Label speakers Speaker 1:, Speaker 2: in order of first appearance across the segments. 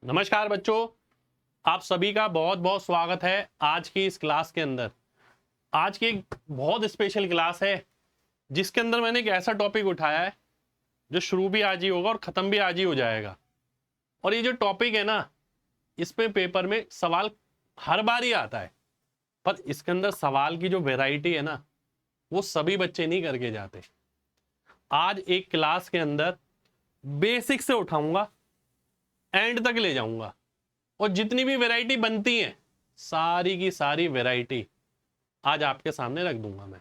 Speaker 1: नमस्कार बच्चों, आप सभी का बहुत बहुत स्वागत है आज की इस क्लास के अंदर। आज की एक बहुत स्पेशल क्लास है जिसके अंदर मैंने एक ऐसा टॉपिक उठाया है जो शुरू भी आज ही होगा और ख़त्म भी आज ही हो जाएगा। और ये जो टॉपिक है ना, इसमें पेपर में सवाल हर बार ही आता है, पर इसके अंदर सवाल की जो वेराइटी है ना, वो सभी बच्चे नहीं करके जाते। आज एक क्लास के अंदर बेसिक से उठाऊंगा, एंड तक ले जाऊंगा और जितनी भी वैरायटी बनती है सारी की सारी वैरायटी आज आपके सामने रख दूंगा मैं।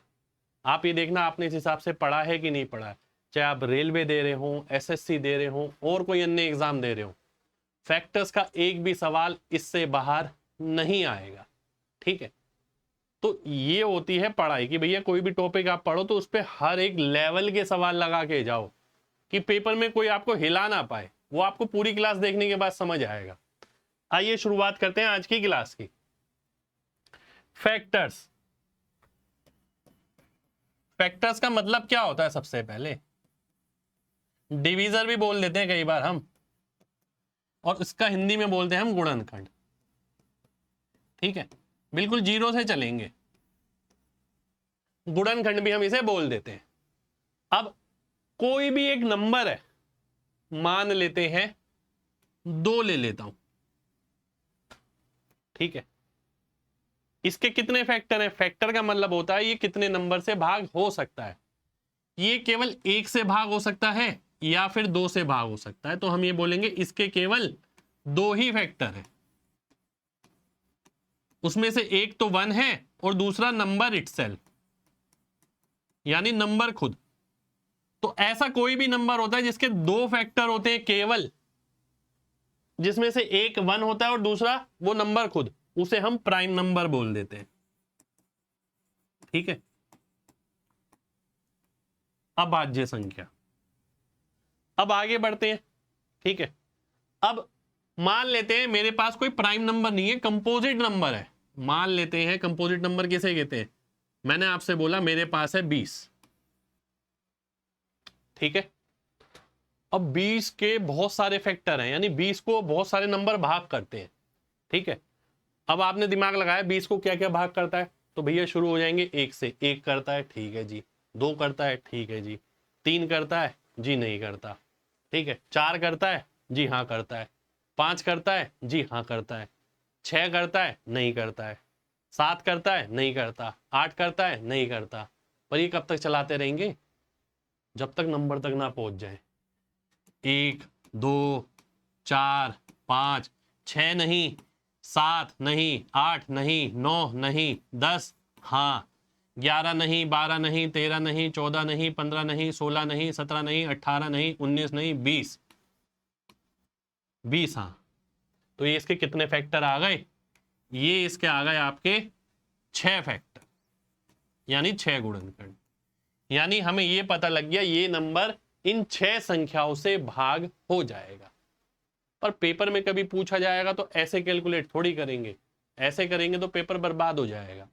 Speaker 1: आप ये देखना आपने इस हिसाब से पढ़ा है कि नहीं पढ़ा है। चाहे आप रेलवे दे रहे हो, एसएससी दे रहे हो और कोई अन्य एग्जाम दे रहे हो, फैक्टर्स का एक भी सवाल इससे बाहर नहीं आएगा। ठीक है, तो ये होती है पढ़ाई कि भैया कोई भी टॉपिक आप पढ़ो तो उस पर हर एक लेवल के सवाल लगा के जाओ कि पेपर में कोई आपको हिला ना पाए। वो आपको पूरी क्लास देखने के बाद समझ आएगा। आइए शुरुआत करते हैं आज की क्लास की। फैक्टर्स। फैक्टर्स का मतलब क्या होता है? सबसे पहले डिवीजर भी बोल देते हैं कई बार हम, और इसका हिंदी में बोलते हैं हम गुणनखंड। ठीक है, बिल्कुल जीरो से चलेंगे, गुणनखंड भी हम इसे बोल देते हैं। अब कोई भी एक नंबर है, मान लेते हैं 2 ले लेता हूं। ठीक है, इसके कितने फैक्टर हैं? फैक्टर का मतलब होता है ये कितने नंबर से भाग हो सकता है। ये केवल 1 से भाग हो सकता है या फिर 2 से भाग हो सकता है, तो हम ये बोलेंगे इसके केवल 2 ही फैक्टर है। उसमें से एक तो 1 है और दूसरा नंबर इटसेल्फ, यानी नंबर खुद। तो ऐसा कोई भी नंबर होता है जिसके 2 फैक्टर होते हैं केवल, जिसमें से एक 1 होता है और दूसरा वो नंबर खुद, उसे हम प्राइम नंबर बोल देते हैं। ठीक है, अभाज्य संख्या। अब आगे बढ़ते हैं। ठीक है, अब मान लेते हैं मेरे पास कोई प्राइम नंबर नहीं है, कंपोजिट नंबर है। मान लेते हैं कंपोजिट नंबर किसे कहते हैं? मैंने आपसे बोला मेरे पास है 20। ठीक है, अब 20 के बहुत सारे फैक्टर हैं, यानी 20 को बहुत सारे नंबर भाग करते हैं। ठीक है, अब आपने दिमाग लगाया 20 को क्या क्या भाग करता है, तो भैया शुरू हो जाएंगे 1 से। 1 करता है, ठीक है जी। 2 करता है, ठीक है जी। 3 करता है, जी नहीं करता। ठीक है, 4 करता है, जी हाँ करता है। 5 करता है, जी हाँ करता है। 6 करता है, नहीं करता है। 7 करता है, नहीं करता। 8 करता है, नहीं करता। पर ये कब तक चलाते रहेंगे? जब तक नंबर तक ना पहुंच जाए। 1 2 4 5 6 नहीं, 7 नहीं, 8 नहीं, 9 नहीं, 10 हाँ, 11 नहीं, 12 नहीं, 13 नहीं, 14 नहीं, 15 नहीं, 16 नहीं, 17 नहीं, 18 नहीं, 19 नहीं, 20। 20 हाँ। तो ये इसके कितने फैक्टर आ गए? ये इसके आ गए आपके 6 फैक्टर, यानी 6 गुणनखंड। यानी हमें ये पता लग गया ये नंबर इन 6 संख्याओं से भाग हो जाएगा। पर पेपर में कभी पूछा जाएगा तो ऐसे कैलकुलेट थोड़ी करेंगे, ऐसे करेंगे तो पेपर बर्बाद हो जाएगा।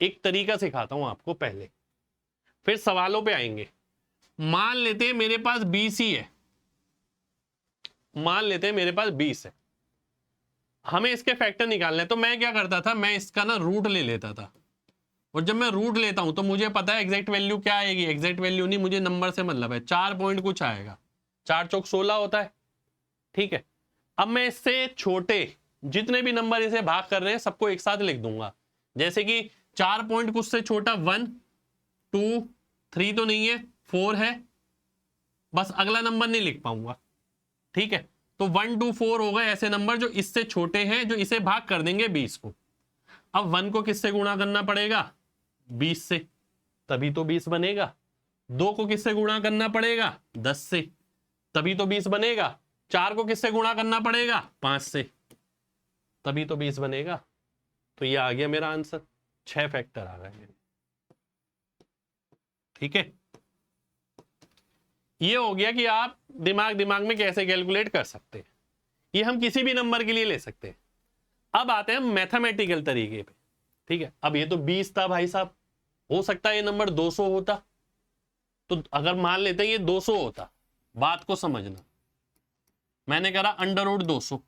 Speaker 1: एक तरीका सिखाता हूं आपको पहले, फिर सवालों पे आएंगे। मान लेते हैं मेरे पास 20 ही है, मान लेते हैं मेरे पास 20 है, हमें इसके फैक्टर निकालने हैं। तो मैं क्या करता था, मैं इसका ना रूट ले लेता था, और जब मैं रूट लेता हूं तो मुझे पता है एग्जैक्ट वैल्यू क्या आएगी। एग्जैक्ट वैल्यू नहीं, मुझे नंबर से मतलब है। 4 पॉइंट कुछ आएगा, 4 चौक 16 होता है। ठीक है, अब मैं इससे छोटे जितने भी नंबर इसे भाग कर रहे हैं सबको एक साथ लिख दूंगा। जैसे कि 4 पॉइंट कुछ से छोटा 1 2 3 तो नहीं है, 4 है, बस अगला नंबर नहीं लिख पाऊंगा। ठीक है, तो 1 2 4 हो गए ऐसे नंबर जो इससे छोटे हैं, जो इसे भाग कर देंगे 20 को। अब 1 को किससे गुणा करना पड़ेगा? 20 से, तभी तो 20 बनेगा। 2 को किससे गुणा करना पड़ेगा? 10 से, तभी तो 20 बनेगा। 4 को किससे गुणा करना पड़ेगा? 5 से, तभी तो 20 बनेगा। तो ये आ गया मेरा आंसर, 6 फैक्टर आ गए। ठीक है, ये हो गया कि आप दिमाग में कैसे कैलकुलेट कर सकते हैं। ये हम किसी भी नंबर के लिए ले सकते हैं। अब आते हैं मैथमेटिकल तरीके पे। ठीक है, अब ये तो 20 था भाई साहब, हो सकता है ये नंबर 200 होता। तो अगर मान लेते हैं ये 200 होता, बात को समझना, मैंने करा अंडर रूट 200,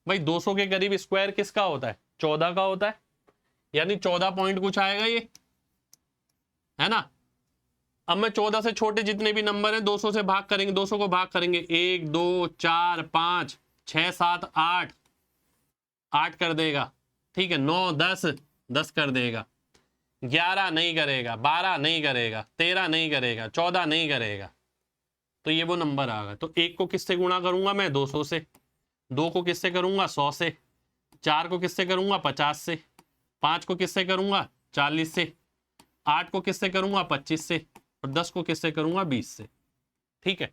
Speaker 1: भाई 200 के करीब स्क्वायर किसका होता है? 14 का होता है, यानी 14 पॉइंट कुछ आएगा ये, है ना। अब मैं 14 से छोटे जितने भी नंबर हैं 200 से भाग करेंगे, 200 को भाग करेंगे, 1 2 4 5 6 7 8, 8 कर देगा, ठीक है, 9 10, 10 कर देगा, 11 नहीं करेगा, 12 नहीं करेगा, 13 नहीं करेगा, 14 नहीं करेगा, तो ये वो नंबर आ गया। तो 1 को किससे गुणा करूंगा मैं? 200 से। 2 को किससे करूंगा? 100 से। 4 को किससे करूंगा? 50 से। 5 को किससे करूंगा? 40 से। 8 को किससे करूंगा? 25 से। और 10 को किससे करूंगा? 20 से। ठीक है,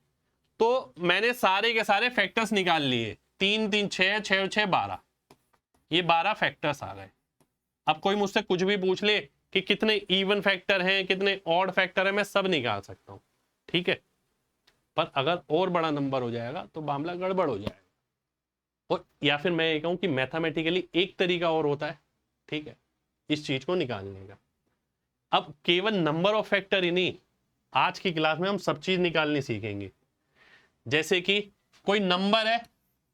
Speaker 1: तो मैंने सारे के सारे फैक्टर्स निकाल लिए, 3 3 6 6 और 6 12, ये 12 फैक्टर्स आ गए। अब कोई मुझसे कुछ भी पूछ ले कि कितने इवन फैक्टर हैं, कितने ऑड फैक्टर हैं, मैं सब निकाल सकता हूं, ठीक है। पर अगर और बड़ा नंबर हो जाएगा तो मामला गड़बड़ हो जाएगा। और या फिर मैं ये कहूं कि मैथमेटिकली एक तरीका और होता है, ठीक है, इस चीज को निकालने का। अब केवल नंबर ऑफ फैक्टर ही नहीं, आज की क्लास में हम सब चीज निकालनी सीखेंगे। जैसे कि कोई नंबर है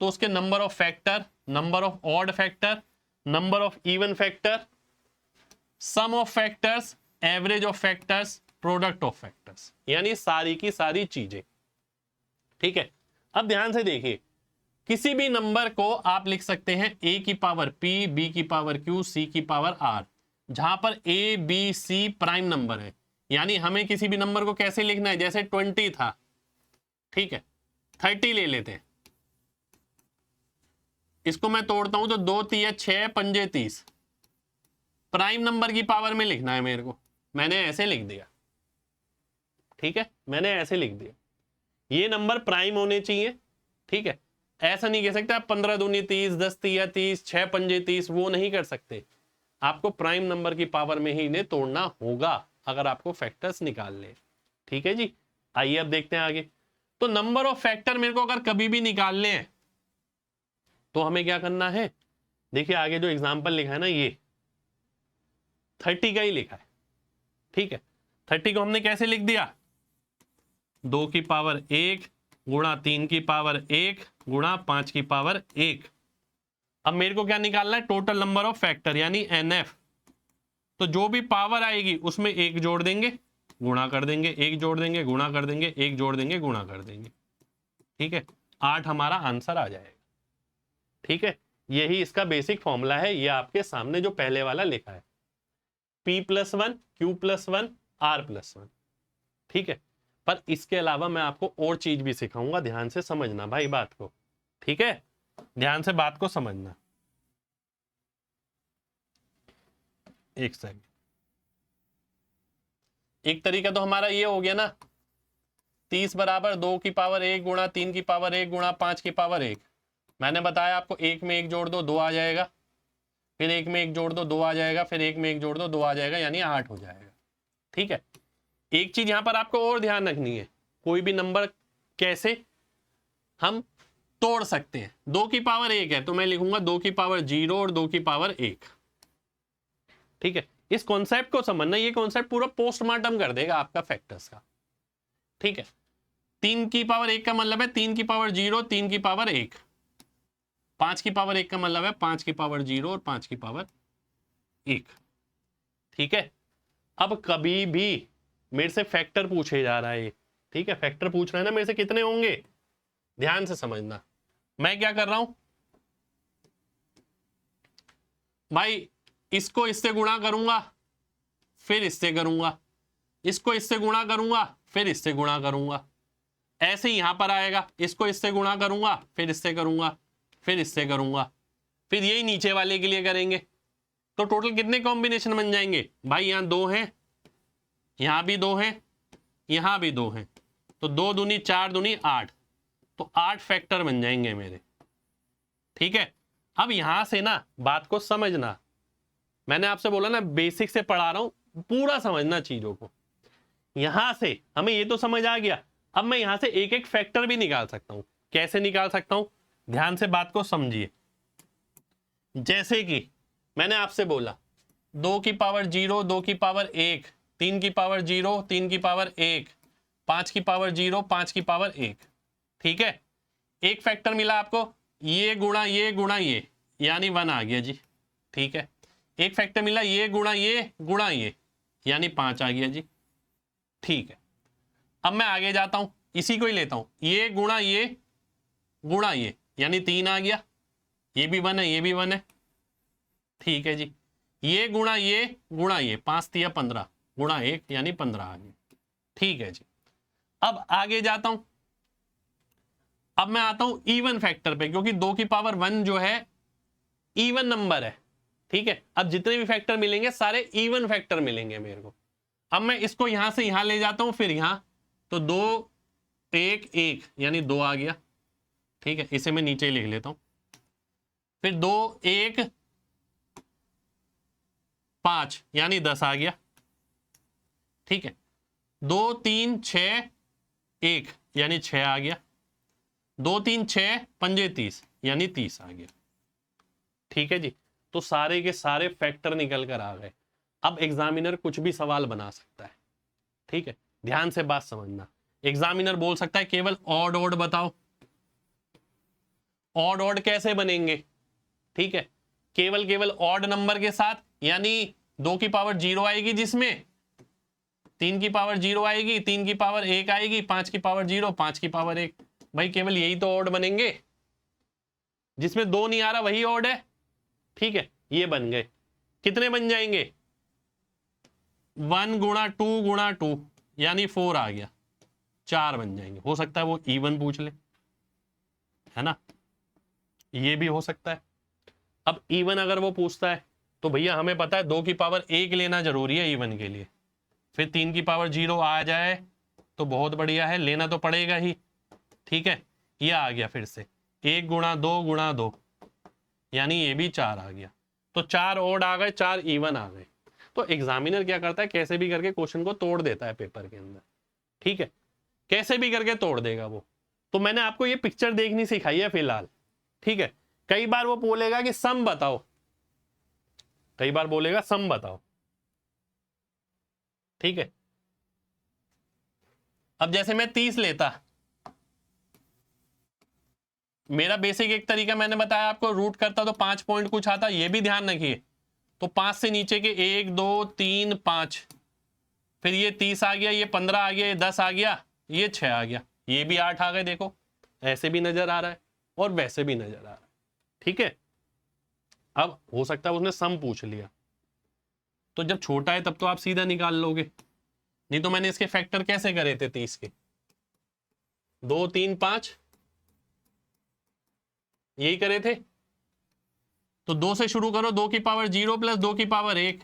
Speaker 1: तो उसके number of factor, number of odd factor, number of even factor, sum of factors, average of factors, product of factors, यानी सारी की सारी चीजें, ठीक है। अब ध्यान से देखिए, किसी भी नंबर को आप लिख सकते हैं a की पावर p, b की पावर q, c की पावर r, जहां पर a b c prime number है। यानी हमें किसी भी नंबर को कैसे लिखना है? जैसे 20 था, ठीक है, 30 ले लेते हैं, इसको मैं तोड़ता हूं तो 2 3 6 पंजे 30, प्राइम नंबर की पावर में लिखना है मेरे को, मैंने ऐसे लिख दिया, ठीक है, मैंने ऐसे लिख दिया। ये नंबर प्राइम होने चाहिए, ठीक है। ऐसा नहीं कह सकते आप 15 दूनी 30, 10 तिया 30, 6 पंजे 30, वो नहीं कर सकते। आपको प्राइम नंबर की पावर में ही इन्हें तोड़ना होगा अगर आपको फैक्टर्स निकाल ले, ठीक है जी। आइए अब देखते हैं आगे। तो नंबर ऑफ फैक्टर मेरे को अगर कभी भी निकालने हैं तो हमें क्या करना है? देखिए आगे जो एग्जाम्पल लिखा है ना, ये 30 का ही लिखा है, ठीक है। 30 को हमने कैसे लिख दिया? 2 की पावर 1 गुणा 3 की पावर 1 गुणा 5 की पावर 1। अब मेरे को क्या निकालना है? टोटल नंबर ऑफ फैक्टर, यानी NF। तो जो भी पावर आएगी उसमें 1 जोड़ देंगे, गुणा कर देंगे, 1 जोड़ देंगे, गुणा कर देंगे, 1 जोड़ देंगे, गुणा कर देंगे, ठीक है। 8 हमारा आंसर आ जाएगा, ठीक है। यही इसका बेसिक फॉर्मूला है, ये आपके सामने जो पहले वाला लिखा है, P+1 Q+1 R+1, ठीक है। पर इसके अलावा मैं आपको और चीज भी सिखाऊंगा, ध्यान से समझना भाई बात को, ठीक है, ध्यान से बात को समझना। एक सेकंड, एक तरीका तो हमारा ये हो गया ना, 30 बराबर 2 की पावर 1 गुणा 3 की पावर 1 गुणा 5 की पावर 1। मैंने बताया आपको, 1 में 1 जोड़ दो 2 आ जाएगा, फिर 1 में 1 जोड़ दो 2 आ जाएगा, फिर 1 में 1 जोड़ दो 2 आ जाएगा, यानी 8 हो जाएगा, ठीक है। एक चीज यहां पर आपको और ध्यान रखनी है, कोई भी नंबर कैसे हम तोड़ सकते हैं। 2 की पावर 1 है तो मैं लिखूंगा 2 की पावर 0 और 2 की पावर 1, ठीक है। इस कॉन्सेप्ट को समझना, ये कॉन्सेप्ट पूरा पोस्टमार्टम कर देगा आपका फैक्टर्स का, ठीक है। 3 की पावर 1 का मतलब है 3 की पावर 0, 3 की पावर 1। 5 की पावर 1 का मतलब है 5 की पावर 0 और 5 की पावर 1, ठीक है। अब कभी भी मेरे से फैक्टर पूछे जा रहा है, ठीक है, फैक्टर पूछ रहा है ना मेरे से, कितने होंगे? ध्यान से समझना, मैं क्या कर रहा हूं भाई, इसको इससे गुणा करूंगा, फिर इससे करूंगा, इसको इससे गुणा करूंगा, फिर इससे गुणा करूंगा, ऐसे ही यहां पर आएगा, इसको इससे गुणा करूंगा, फिर इससे करूंगा, फिर इससे करूंगा, फिर यही नीचे वाले के लिए करेंगे। तो टोटल कितने कॉम्बिनेशन बन जाएंगे भाई? यहां 2 हैं, यहां भी 2 हैं, यहां भी 2 हैं, तो 2 दूनी 4 दूनी 8, तो 8 फैक्टर बन जाएंगे मेरे, ठीक है। अब यहां से ना बात को समझना, मैंने आपसे बोला ना बेसिक से पढ़ा रहा हूं, पूरा समझना चीजों को। यहां से हमें ये तो समझ आ गया, अब मैं यहां से एक एक फैक्टर भी निकाल सकता हूं। कैसे निकाल सकता हूं? ध्यान से बात को समझिए। जैसे कि मैंने आपसे बोला 2 की पावर 0, 2 की पावर 1, 3 की पावर 0, 3 की पावर 1, 5 की पावर 0, 5 की पावर 1, ठीक है। एक फैक्टर मिला आपको, ये गुणा ये यानी 1 आ गया जी। ठीक है, एक फैक्टर मिला, ये गुणा ये यानी 5 आ गया जी। ठीक है, अब मैं आगे जाता हूं, इसी को ही लेता हूं, ये गुणा ये यानी 3 आ गया, ये भी 1 है, ये भी 1 है। ठीक है जी, ये गुणा ये 5 तिया 15 गुणा 1 यानी 15 आ गया। ठीक है जी, अब आगे जाता हूं, अब मैं आता हूं इवन फैक्टर पे, क्योंकि 2 की पावर 1 जो है इवन नंबर है। ठीक है, अब जितने भी फैक्टर मिलेंगे सारे इवन फैक्टर मिलेंगे मेरे को। अब मैं इसको यहां से यहां ले जाता हूं, फिर यहां, तो 2 1 1 यानी 2 आ गया। ठीक है, इसे मैं नीचे ही लिख लेता हूं, फिर 2 1 5 यानी 10 आ गया। ठीक है, 2 3 6 1 यानी 6 आ गया, 2 3 6 पंजे 30 यानी 30 आ गया। ठीक है जी, तो सारे के सारे फैक्टर निकल कर आ गए। अब एग्जामिनर कुछ भी सवाल बना सकता है। ठीक है, ध्यान से बात समझना, एग्जामिनर बोल सकता है केवल ऑड ऑड बताओ। ऑड ऑड कैसे बनेंगे? ठीक है, केवल ऑड नंबर के साथ, यानी 2 की पावर 0 आएगी, जिसमें 3 की पावर 0 आएगी, 3 की पावर 1 आएगी, 5 की पावर 0, 5 की पावर 1। भाई केवल यही तो ऑड बनेंगे, जिसमें 2 नहीं आ रहा वही ऑड है। ठीक है, ये बन गए। कितने बन जाएंगे? 1 गुणा 2 गुणा 2 यानी 4 आ गया, 4 बन जाएंगे। हो सकता है वो इवन पूछ ले, है ना, ये भी हो सकता है। अब इवन अगर वो पूछता है तो भैया हमें पता है 2 की पावर 1 लेना जरूरी है इवन के लिए, फिर 3 की पावर 0 आ जाए तो बहुत बढ़िया है, लेना तो पड़ेगा ही। ठीक है, ये आ गया फिर से 1 गुणा 2 यानी ये भी 4 आ गया। तो 4 ऑड आ गए, 4 इवन आ गए। तो एग्जामिनर क्या करता है, कैसे भी करके क्वेश्चन को तोड़ देता है पेपर के अंदर। ठीक है, कैसे भी करके तोड़ देगा वो। तो मैंने आपको ये पिक्चर देखनी सिखाई है फिलहाल। ठीक है, कई बार वो बोलेगा कि सम बताओ, कई बार बोलेगा सम बताओ। ठीक है, अब जैसे मैं 30 लेता, मेरा बेसिक एक तरीका मैंने बताया आपको, रूट करता तो 5 पॉइंट कुछ आता, ये भी ध्यान रखिए। तो 5 से नीचे के 1 2 3 5, फिर ये 30 आ गया, ये 15 आ गया, ये 10 आ गया, ये 6 आ गया, ये भी 8 आ गए। देखो ऐसे भी नजर आ रहा है और वैसे भी नजर आ रहा है। ठीक है, अब हो सकता है उसने सम पूछ लिया, तो जब छोटा है तब तो आप सीधा निकाल लोगे, नहीं तो मैंने इसके फैक्टर कैसे करे थे 30 के, 2 3 5 यही करे थे। तो 2 से शुरू करो, 2 की पावर 0 प्लस 2 की पावर 1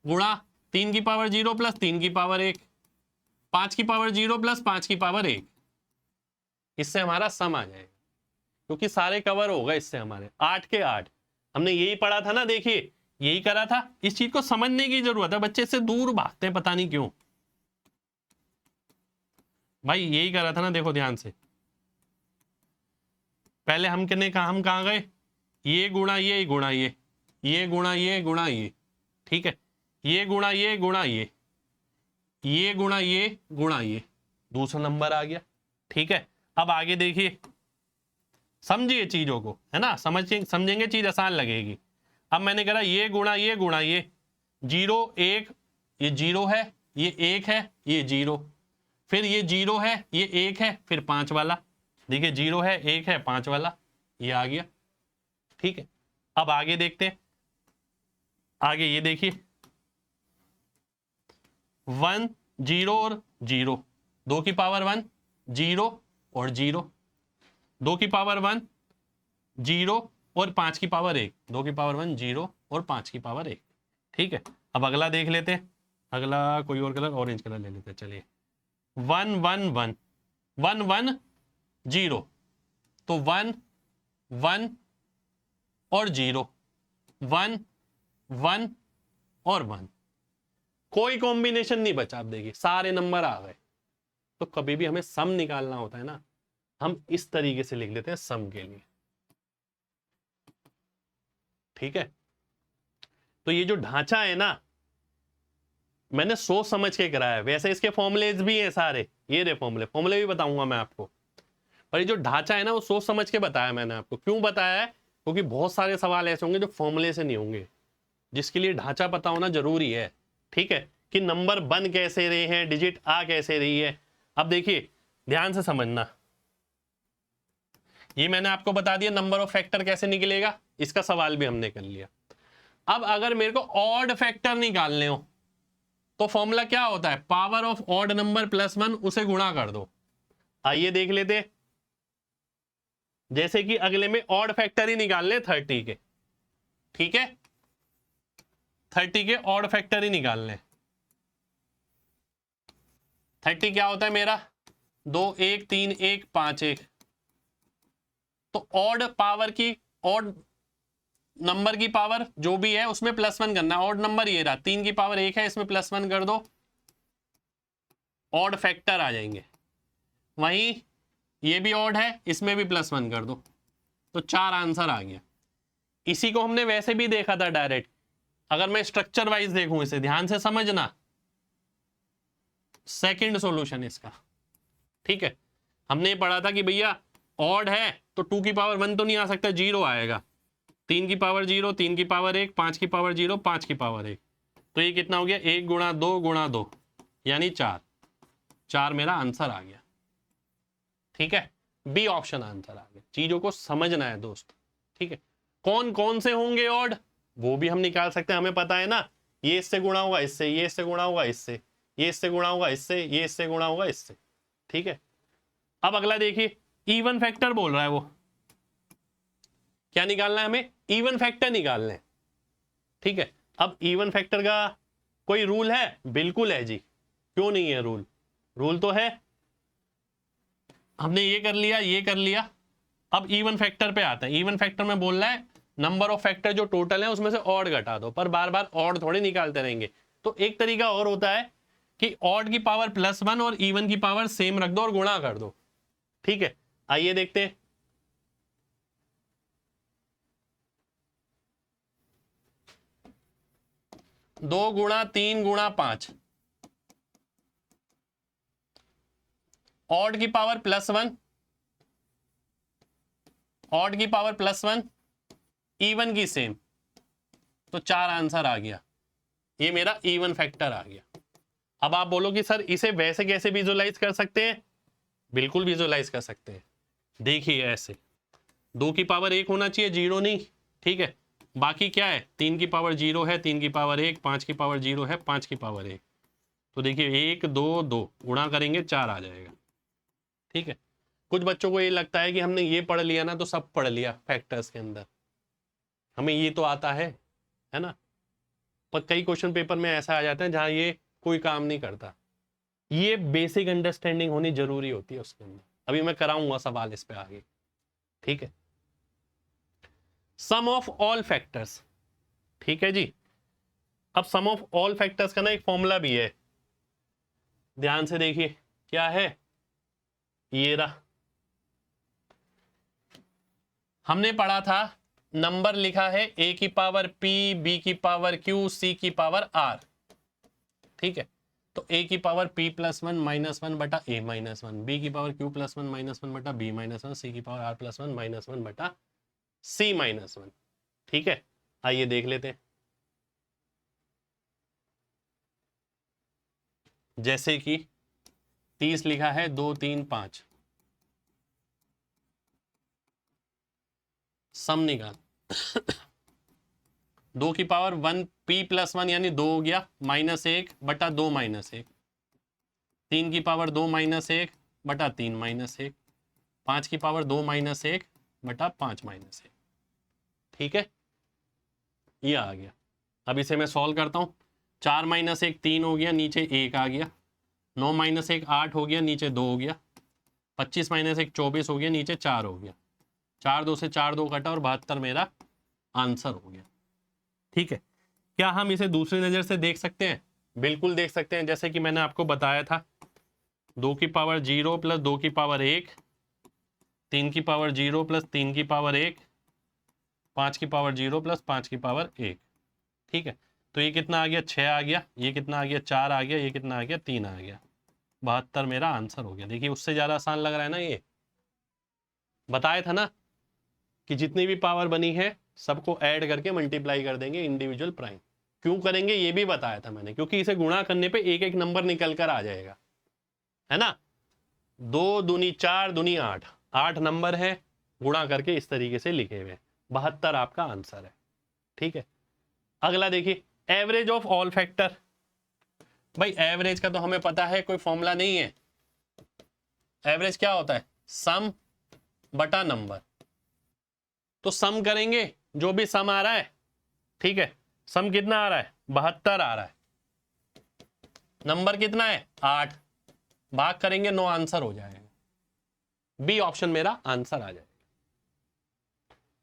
Speaker 1: गुणा 3 की पावर 0 प्लस 3 की पावर 1, 5 की पावर 0 प्लस 5 की पावर 1। इससे हमारा सम आ जाएगा, क्योंकि सारे कवर होगा इससे हमारे 8 के 8। हमने यही पढ़ा था ना, देखिए यही करा था। इस चीज को समझने की जरूरत है, बच्चे से दूर भागते हैं पता नहीं क्यों। भाई यही करा था ना, देखो ध्यान से। पहले हम कहाँ गए, ये गुणा ये गुणा ये गुणा ये गुणा ये। ठीक है, ये गुणा ये गुणा ये गुणा ये गुणा ये, दूसरा नंबर आ गया। ठीक है, अब आगे देखिए, समझिए चीजों को, है ना, समझेंगे चीज आसान लगेगी। अब मैंने करा ये गुणा ये 0 1, ये 0 है, ये 1 है, ये 0, फिर ये 0 है, ये 1 है, फिर 5 वाला, देखिए 0 है 1 है 5 वाला, ये आ गया। ठीक है, अब आगे देखते हैं, आगे ये देखिए 1 0 और 0, 2 की पावर 1 0 और 0, 2 की पावर 1 0 और 5 की पावर 1, 2 की पावर 1 0 और 5 की पावर 1। ठीक है, अब अगला देख लेते हैं, अगला कोई और कलर, ऑरेंज कलर ले लेते हैं। चलिए 1 1 1 1 1 0, तो 1 1 और 0, 1 1 और 1, कोई कॉम्बिनेशन नहीं बचा। आप देखिए सारे नंबर आ गए। तो कभी भी हमें सम निकालना होता है ना, हम इस तरीके से लिख लेते हैं सम के लिए। ठीक है, तो ये जो ढांचा है ना, मैंने सोच समझ के कराया है। वैसे इसके फॉर्मूलेज भी हैं सारे, ये रे फॉर्मूले भी बताऊंगा मैं आपको। और ये जो ढांचा है ना वो सोच समझ के बताया मैंने आपको। क्यों बताया है? क्योंकि बहुत सारे सवाल ऐसे होंगे जो फॉर्मूले से नहीं होंगे, जिसके लिए ढांचा पता होना जरूरी है। ठीक है, कि नंबर बन कैसे रहे हैं, डिजिट आ कैसे रही है। अब देखिए ध्यान से समझना, ये मैंने आपको बता दिया नंबर ऑफ फैक्टर कैसे निकलेगा, इसका सवाल भी हमने कर लिया। अब अगर मेरे को ऑड फैक्टर निकालने हो तो फॉर्मूला क्या होता है? Power of odd number plus 1 उसे गुणा कर दो। आइए देख लेते हैं। जैसे कि अगले में ऑड फैक्टर ही निकालने 30 के, ठीक है, 30 के ऑड फैक्टर ही निकालने। 30 क्या होता है मेरा? 2 1 3 1 5 1। तो ऑड पावर की, ऑड नंबर की पावर जो भी है उसमें +1 करना है। ऑड नंबर ये रहा, 3 की पावर 1 है, इसमें +1 कर दो, ऑड फैक्टर आ जाएंगे। वहीं ये भी ऑड है, इसमें भी +1 कर दो, तो 4 आंसर आ गया। इसी को हमने वैसे भी देखा था डायरेक्ट। अगर मैं स्ट्रक्चर वाइज देखूं, इसे ध्यान से समझना, सेकंड सॉल्यूशन इसका। ठीक है, हमने पढ़ा था कि भैया ऑड है तो 2 की पावर 1 तो नहीं आ सकता, 0 आएगा। 3 की पावर 0, 3 की पावर 1, 5 की पावर 0, 5 की पावर 1, तो ये कितना हो गया? 1 गुणा 2 गुणा 2 यानी 4। 4 मेरा आंसर आ गया। ठीक है, बी ऑप्शन आंसर आ गया। चीजों को समझना है दोस्त। ठीक है, कौन कौन से होंगे ऑड वो भी हम निकाल सकते हैं, हमें पता है ना। ये इससे गुणा होगा इससे, ये इससे गुणा होगा इससे, ये इससे गुणा होगा इससे, ये इससे गुणा होगा इससे। ठीक है, अब अगला देखिए, इवन फैक्टर बोल रहा है वो। क्या निकालना है हमें? इवन फैक्टर निकालना है। ठीक है, अब इवन फैक्टर का कोई रूल है? बिल्कुल है जी, क्यों नहीं है रूल? रूल तो है। हमने ये कर लिया, ये कर लिया। अब इवन फैक्टर पे आते हैं। इवन फैक्टर में बोल रहा है नंबर ऑफ फैक्टर जो टोटल है उसमें से ऑड घटा दो, पर बार बार ऑड थोड़े निकालते रहेंगे। तो एक तरीका और होता है कि ऑड की पावर +1 और इवन की पावर सेम रख दो और गुणा कर दो। ठीक है, आइए देखते हैं। दो गुणा 3 गुणा 5, ऑड की पावर +1, ऑड की पावर +1, इवन की सेम, तो 4 आंसर आ गया। ये मेरा इवन फैक्टर आ गया। अब आप बोलो कि सर इसे वैसे कैसे विजुलाइज कर सकते हैं? बिल्कुल विजुलाइज कर सकते हैं। देखिए ऐसे, 2 की पावर 1 होना चाहिए, 0 नहीं। ठीक है, बाकी क्या है? 3 की पावर 0 है, 3 की पावर 1, 5 की पावर 0 है, 5 की पावर 1। तो देखिए 1 2 2 गुणा करेंगे 4 आ जाएगा। ठीक है, कुछ बच्चों को ये लगता है कि हमने ये पढ़ लिया ना तो सब पढ़ लिया फैक्टर्स के अंदर, हमें ये तो आता है ना। पर कई क्वेश्चन पेपर में ऐसा आ जाता है जहां ये कोई काम नहीं करता। ये बेसिक अंडरस्टैंडिंग होनी जरूरी होती है उसके अंदर। अभी मैं कराऊंगा सवाल इस पे आगे। ठीक है, सम ऑफ ऑल फैक्टर्स। ठीक है जी, अब सम ऑफ ऑल फैक्टर्स का ना एक फॉर्मूला भी है, ध्यान से देखिए क्या है। ये रहा, हमने पढ़ा था नंबर लिखा है a की पावर p, b की पावर q, c की पावर r। ठीक है, तो a की पावर p +1 -1 बटा a -1, b की पावर q +1 -1 बटा b -1, c की पावर r +1 -1 बटा c -1। ठीक है, आइए देख लेते हैं। जैसे कि 30 लिखा है 2 3 5, सम निकाल। 2 की पावर 1 p +1 यानी 2 हो गया, -1 बटा 2 -1। 3 की पावर 2 -1 बटा 3 -1। 5 की पावर 2 -1 बटा 5 -1। ठीक है, ये आ गया। अब इसे मैं सॉल्व करता हूँ। 4 -1 3 हो गया, नीचे 1 आ गया। 9 -1 8 हो गया, नीचे 2 हो गया। 25 -1 24 हो गया, नीचे 4 हो गया। 4 2 से 4 2 कटा और 72 मेरा आंसर हो गया। ठीक है, क्या हम इसे दूसरी नजर से देख सकते हैं? बिल्कुल देख सकते हैं। जैसे कि मैंने आपको बताया था 2 की पावर 0 प्लस 2 की पावर 1, 3 की पावर 0 प्लस 3 की पावर 1, 5 की पावर 0 प्लस 5 की पावर 1। ठीक है, तो ये कितना आ गया? 6 आ गया। ये कितना आ गया? 4 आ गया। ये कितना आ गया? 3 आ गया। 72 मेरा आंसर हो गया। देखिए उससे ज़्यादा आसान लग रहा है ना ये। बताया था ना कि जितनी भी पावर बनी है सबको ऐड करके मल्टीप्लाई कर देंगे इंडिविजुअल प्राइम। क्यों करेंगे ये भी बताया था मैंने, क्योंकि इसे गुणा करने पे एक एक नंबर निकल कर आ जाएगा, है ना। 2 दूनी 4 दूनी 8, 8 नंबर है, गुणा करके इस तरीके से लिखे हुए। 72 आपका आंसर है। ठीक है, अगला देखिए, एवरेज ऑफ ऑल फैक्टर। भाई एवरेज का तो हमें पता है, कोई फॉर्मूला नहीं है। एवरेज क्या होता है? सम बटा नंबर। तो सम करेंगे, जो भी सम आ रहा है, ठीक है, सम कितना आ रहा है? 72 आ रहा है। नंबर कितना है? 8। भाग करेंगे 9, आंसर हो जाएगा। बी ऑप्शन मेरा आंसर आ जाएगा।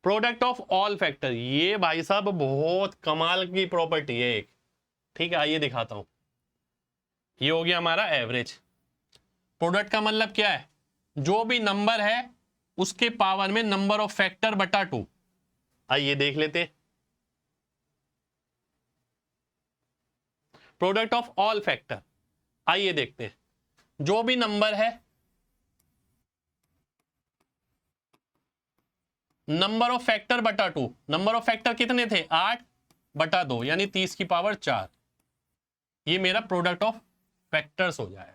Speaker 1: प्रोडक्ट ऑफ ऑल फैक्टर, ये भाई साहब बहुत कमाल की प्रॉपर्टी है एक। ठीक है, आइए दिखाता हूं। ये हो गया हमारा एवरेज। प्रोडक्ट का मतलब क्या है? जो भी नंबर है उसके पावर में नंबर ऑफ फैक्टर बटा 2। आइए देख लेते हैं। प्रोडक्ट ऑफ ऑल फैक्टर, आइए देखते हैं। जो भी नंबर है, नंबर ऑफ फैक्टर बटा 2। नंबर ऑफ फैक्टर कितने थे? 8 बटा 2 यानी 30 की पावर 4। ये मेरा प्रोडक्ट ऑफ फैक्टर्स हो जाएगा।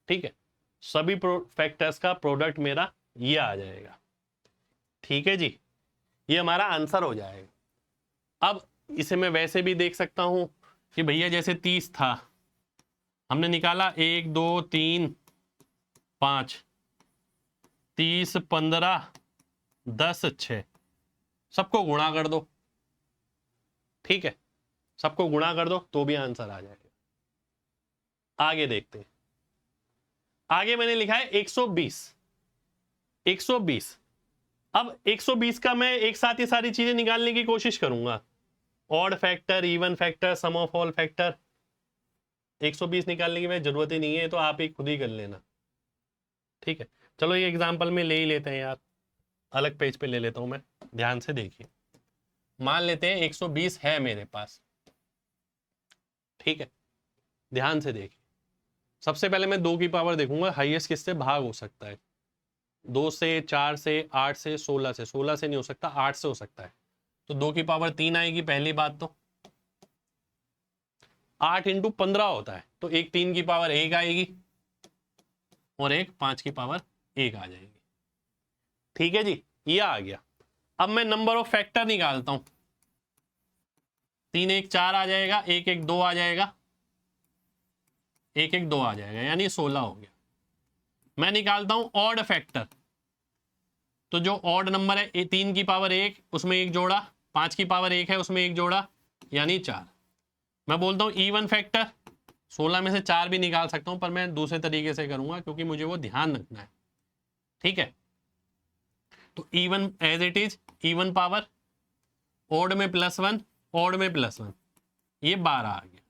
Speaker 1: ठीक है, सभी फैक्टर्स का प्रोडक्ट मेरा ये आ जाएगा। ठीक है जी, ये हमारा आंसर हो जाएगा। अब इसे मैं वैसे भी देख सकता हूं कि भैया जैसे 30 था, हमने निकाला 1 2 3 5, 30 15 10 6, सबको गुणा कर दो। ठीक है, सबको गुणा कर दो तो भी आंसर आ जाएगा। आगे देखते हैं। आगे मैंने लिखा है 120। 120। अब 120 का मैं एक साथ ही सारी चीजें निकालने की कोशिश करूंगा। Odd factor, even factor, sum of all factor. 120 निकालने की मैं जरूरत ही नहीं है, तो आप एक खुद ही कर लेना। ठीक है, चलो ये एग्जांपल में ले ही लेते हैं यार। अलग पेज पे ले लेता हूं मैं, ध्यान से देखिए। मान लेते हैं 120 है मेरे पास। ठीक है, ध्यान से देखिए। सबसे पहले मैं 2 की पावर देखूंगा, हाईएस्ट किससे भाग हो सकता है। 2 से, 4 से, 8 से, 16 से। 16 से नहीं हो सकता, 8 से हो सकता है। तो 2 की पावर 3 आएगी पहली बात। तो 8 इंटू 15 होता है, तो एक 3 की पावर 1 आएगी और एक 5 की पावर 1 आ जाएगी। ठीक है जी, ये आ गया। अब मैं नंबर ऑफ फैक्टर निकालता हूं। 3 1 4 आ जाएगा, 1 1 2 आ जाएगा, 1 1 2 आ जाएगा, यानी 16 हो गया। मैं निकालता हूं ऑड फैक्टर। तो जो ऑड नंबर है 3 की पावर 1, उसमें 1 जोड़ा, 5 की पावर 1 है उसमें 1 जोड़ा, यानी 4। मैं बोलता हूं इवन फैक्टर। 16 में से 4 भी निकाल सकता हूं, पर मैं दूसरे तरीके से करूंगा क्योंकि मुझे वो ध्यान रखना है। ठीक है, तो even as it is, even power, odd में +1, ऑड में +1, ये 12 आ गया।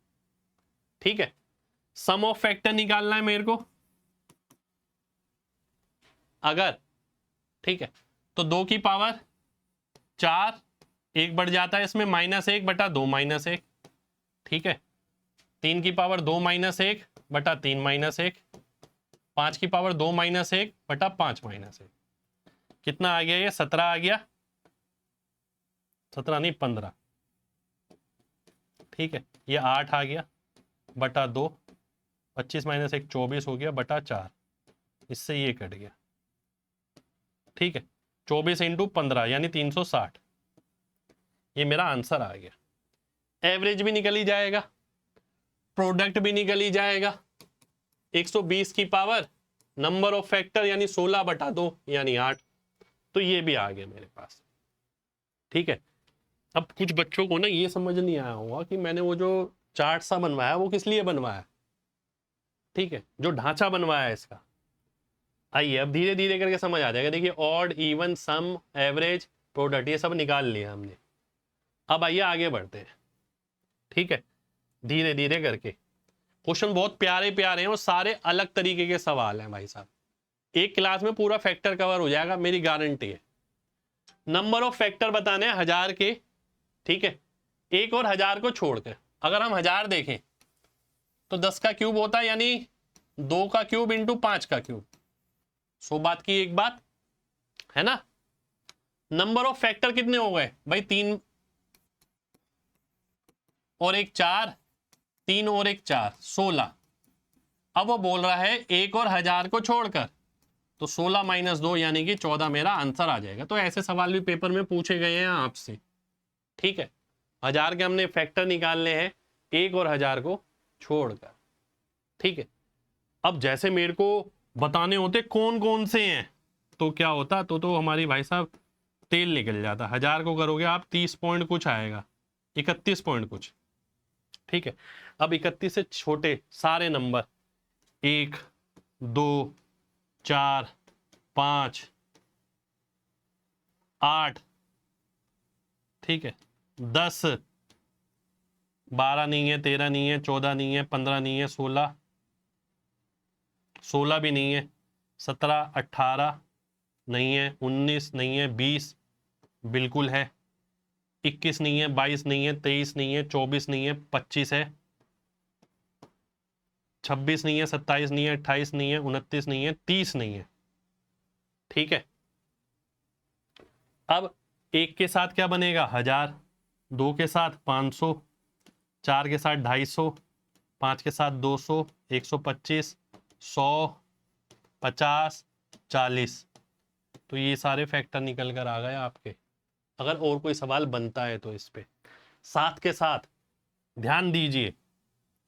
Speaker 1: ठीक है, सम ऑफ फैक्टर निकालना है मेरे को अगर। ठीक है, तो 2 की पावर 4, 1 बढ़ जाता है इसमें, -1 बटा 2 -1। ठीक है, 3 की पावर 2 -1 बटा 3 -1, 5 की पावर 2 -1 बटा 5 -1। कितना आ गया? ये 17 आ गया। 17 नहीं, 15। ठीक है, ये 8 आ गया बटा 2, 25 - 1 24 हो गया बटा 4, इससे ये कट गया। ठीक है, 24 इंटू 15 यानी 360। ये मेरा आंसर आ गया। एवरेज भी निकल ही जाएगा, प्रोडक्ट भी निकल ही जाएगा। 120 की पावर नंबर ऑफ फैक्टर यानी 16 बटा 2 यानी 8, तो ये भी आ गया मेरे पास। ठीक है, अब कुछ बच्चों को ना ये समझ नहीं आया होगा कि मैंने वो जो चार्ट सा बनवाया वो किस लिए बनवाया। ठीक है, जो ढांचा बनवाया है इसका, आइए अब धीरे धीरे करके समझ आ जाएगा। देखिए ऑड, इवन, सम, एवरेज, प्रोडक्ट, ये सब निकाल लिया हमने। अब आइए आगे बढ़ते हैं। ठीक है, धीरे धीरे करके। क्वेश्चन बहुत प्यारे प्यारे हैं और सारे अलग तरीके के सवाल हैं भाई साहब। एक क्लास में पूरा फैक्टर कवर हो जाएगा, मेरी गारंटी है। नंबर ऑफ फैक्टर बताने हैं 1000 के। ठीक है, एक और 1000 को छोड़कर अगर हम 1000 देखें तो 10 का क्यूब होता है, यानी 2 का क्यूब इंटू 5 का क्यूब, 100 बात की एक बात है ना। नंबर ऑफ फैक्टर कितने हो गए भाई, 3 और 1 4, 3 और 1 4, 16। अब वो बोल रहा है 1 और 1000 को छोड़कर, तो 16 माइनस 2 यानी कि 14 मेरा आंसर आ जाएगा। तो ऐसे सवाल भी पेपर में पूछे गए हैं आपसे, ठीक है। 1000 के हमने फैक्टर निकालने हैं 1 और 1000 को छोड़कर, ठीक है। अब जैसे मेरे को बताने होते कौन कौन से हैं, तो क्या होता, तो हमारी भाई साहब तेल निकल जाता। 1000 को करोगे आप 30 पॉइंट कुछ आएगा, 31 पॉइंट कुछ, ठीक है। अब 31 से छोटे सारे नंबर 1 2 4 5 8, ठीक है, 10, 12 नहीं है, 13 नहीं है, 14 नहीं है, 15 नहीं है, 16 भी नहीं है, 17 18 नहीं है, 19 नहीं है, 20 बिल्कुल है, 21 नहीं है, 22 नहीं है, 23 नहीं है, 24 नहीं है, 25 है, 26 नहीं है, 27 नहीं है, 28 नहीं है, 29 नहीं है, 30 नहीं है, ठीक है। अब 1 के साथ क्या बनेगा 1000, 2 के साथ 500, 4 के साथ 250, 5 के साथ 200, 125, 100, 50, 40। तो ये सारे फैक्टर निकल कर आ गए आपके। अगर और कोई सवाल बनता है तो इस पे साथ के साथ ध्यान दीजिए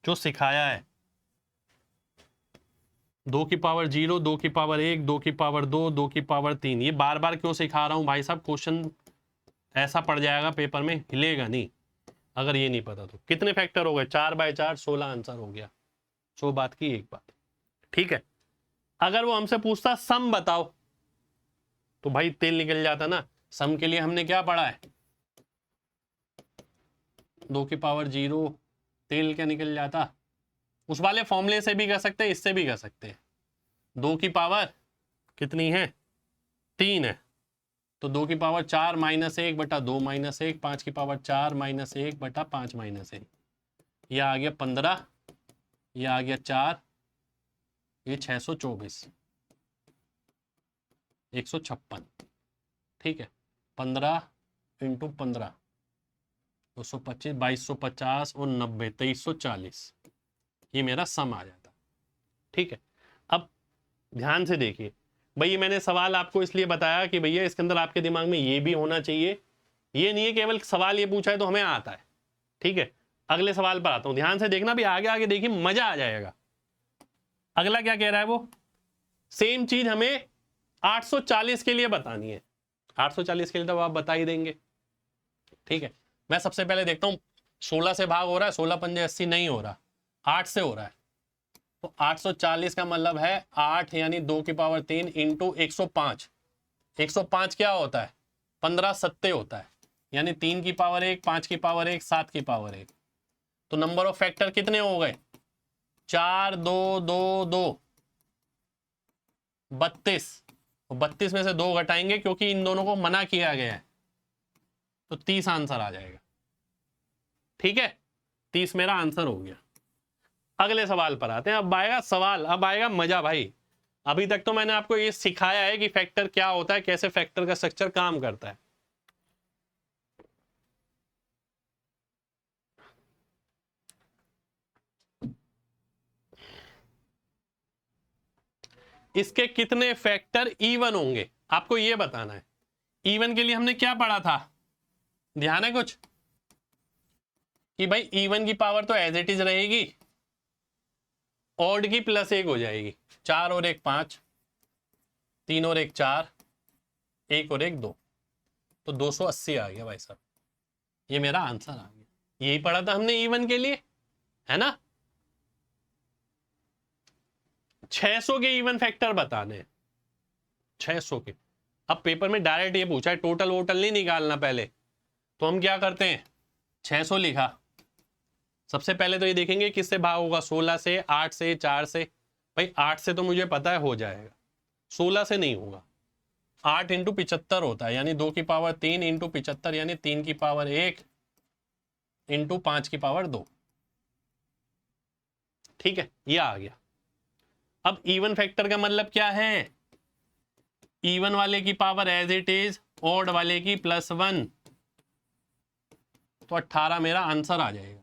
Speaker 1: जो सिखाया है, 2 की पावर 0, 2 की पावर 1, 2 की पावर 2, 2 की पावर 3। ये बार बार क्यों सिखा रहा हूं भाई साहब, क्वेश्चन ऐसा पड़ जाएगा पेपर में, हिलेगा नहीं अगर ये नहीं पता तो। कितने फैक्टर हो गए, 4/4, 16 आंसर हो गया। 100 बात की एक बात, ठीक है। अगर वो हमसे पूछता सम बताओ, तो भाई तेल निकल जाता ना। सम के लिए हमने क्या पढ़ा है, 2 की पावर 0, तेल क्या निकल जाता। उस वाले फॉर्मूले से भी कर सकते हैं, इससे भी कर सकते हैं। 2 की पावर कितनी है 3 है, तो 2 की पावर 4 माइनस 1 बटा 2 माइनस 1, 5 की पावर 4 माइनस 1 बटा 5 माइनस 1, यह आ गया 15, यह आ गया 4, ये 624, 156, ठीक है। 15 इंटू 15, 225, 2250 और 90, 2340, ये मेरा सम आ जाता, ठीक है। अब ध्यान से देखिए भाई, ये मैंने सवाल आपको इसलिए बताया कि भैया इसके अंदर आपके दिमाग में ये भी होना चाहिए, ये नहीं है केवल सवाल ये पूछा है तो हमें आता है, ठीक है। अगले सवाल पर आता हूं, ध्यान से देखना भी, आगे आगे देखिए मजा आ जाएगा। अगला क्या कह रहा है, वो सेम चीज हमें 840 के लिए बतानी है। 840 के लिए तो आप बता ही देंगे, ठीक है। मैं सबसे पहले देखता हूं 16 से भाग हो रहा है, 16 पंजे 80 नहीं हो रहा, 8 से हो रहा है। तो 840 का मतलब है 8 यानी 2 की पावर 3 इंटू 105। 105 क्या होता है, 15 सत्ते होता है, यानी 3 की पावर 1, 5 की पावर 1, 7 की पावर 1। तो नंबर ऑफ फैक्टर कितने हो गए, 4 2 2 2, 32। 32 में से 2 घटाएंगे क्योंकि इन दोनों को मना किया गया है, तो 30 आंसर आ जाएगा, ठीक है। 30 मेरा आंसर हो गया। अगले सवाल पर आते हैं, अब आएगा सवाल, अब आएगा मजा भाई। अभी तक तो मैंने आपको ये सिखाया है कि फैक्टर क्या होता है, कैसे फैक्टर का स्ट्रक्चर काम करता है। इसके कितने फैक्टर इवन होंगे आपको ये बताना है। इवन के लिए हमने क्या पढ़ा था, ध्यान है कुछ, कि भाई इवन की पावर तो एज इट इज रहेगी, ऑड की +1 हो जाएगी। 4 और 1 5, 3 और 1 4, 1 और 1 2, तो 280 आ गया भाई साहब, ये मेरा आंसर आ गया। यही पढ़ा था हमने इवन के लिए, है ना। 600 के इवन फैक्टर बताने, 600 के। अब पेपर में डायरेक्ट ये पूछा है, टोटल वोटल नहीं निकालना पहले, तो हम क्या करते हैं, 600 लिखा। सबसे पहले तो ये देखेंगे किससे भाग होगा, 16 से, 8 से, 4 से। भाई 8 से तो मुझे पता है हो जाएगा, 16 से नहीं होगा। 8 इंटू 75 होता है, यानी 2 की पावर 3 इंटू 75, यानी 3 की पावर 1 इंटू 5 की पावर 2, ठीक है, ये आ गया। अब इवन फैक्टर का मतलब क्या है, इवन वाले की power as it is, odd वाले की +1, तो 18 मेरा आंसर आ जाएगा।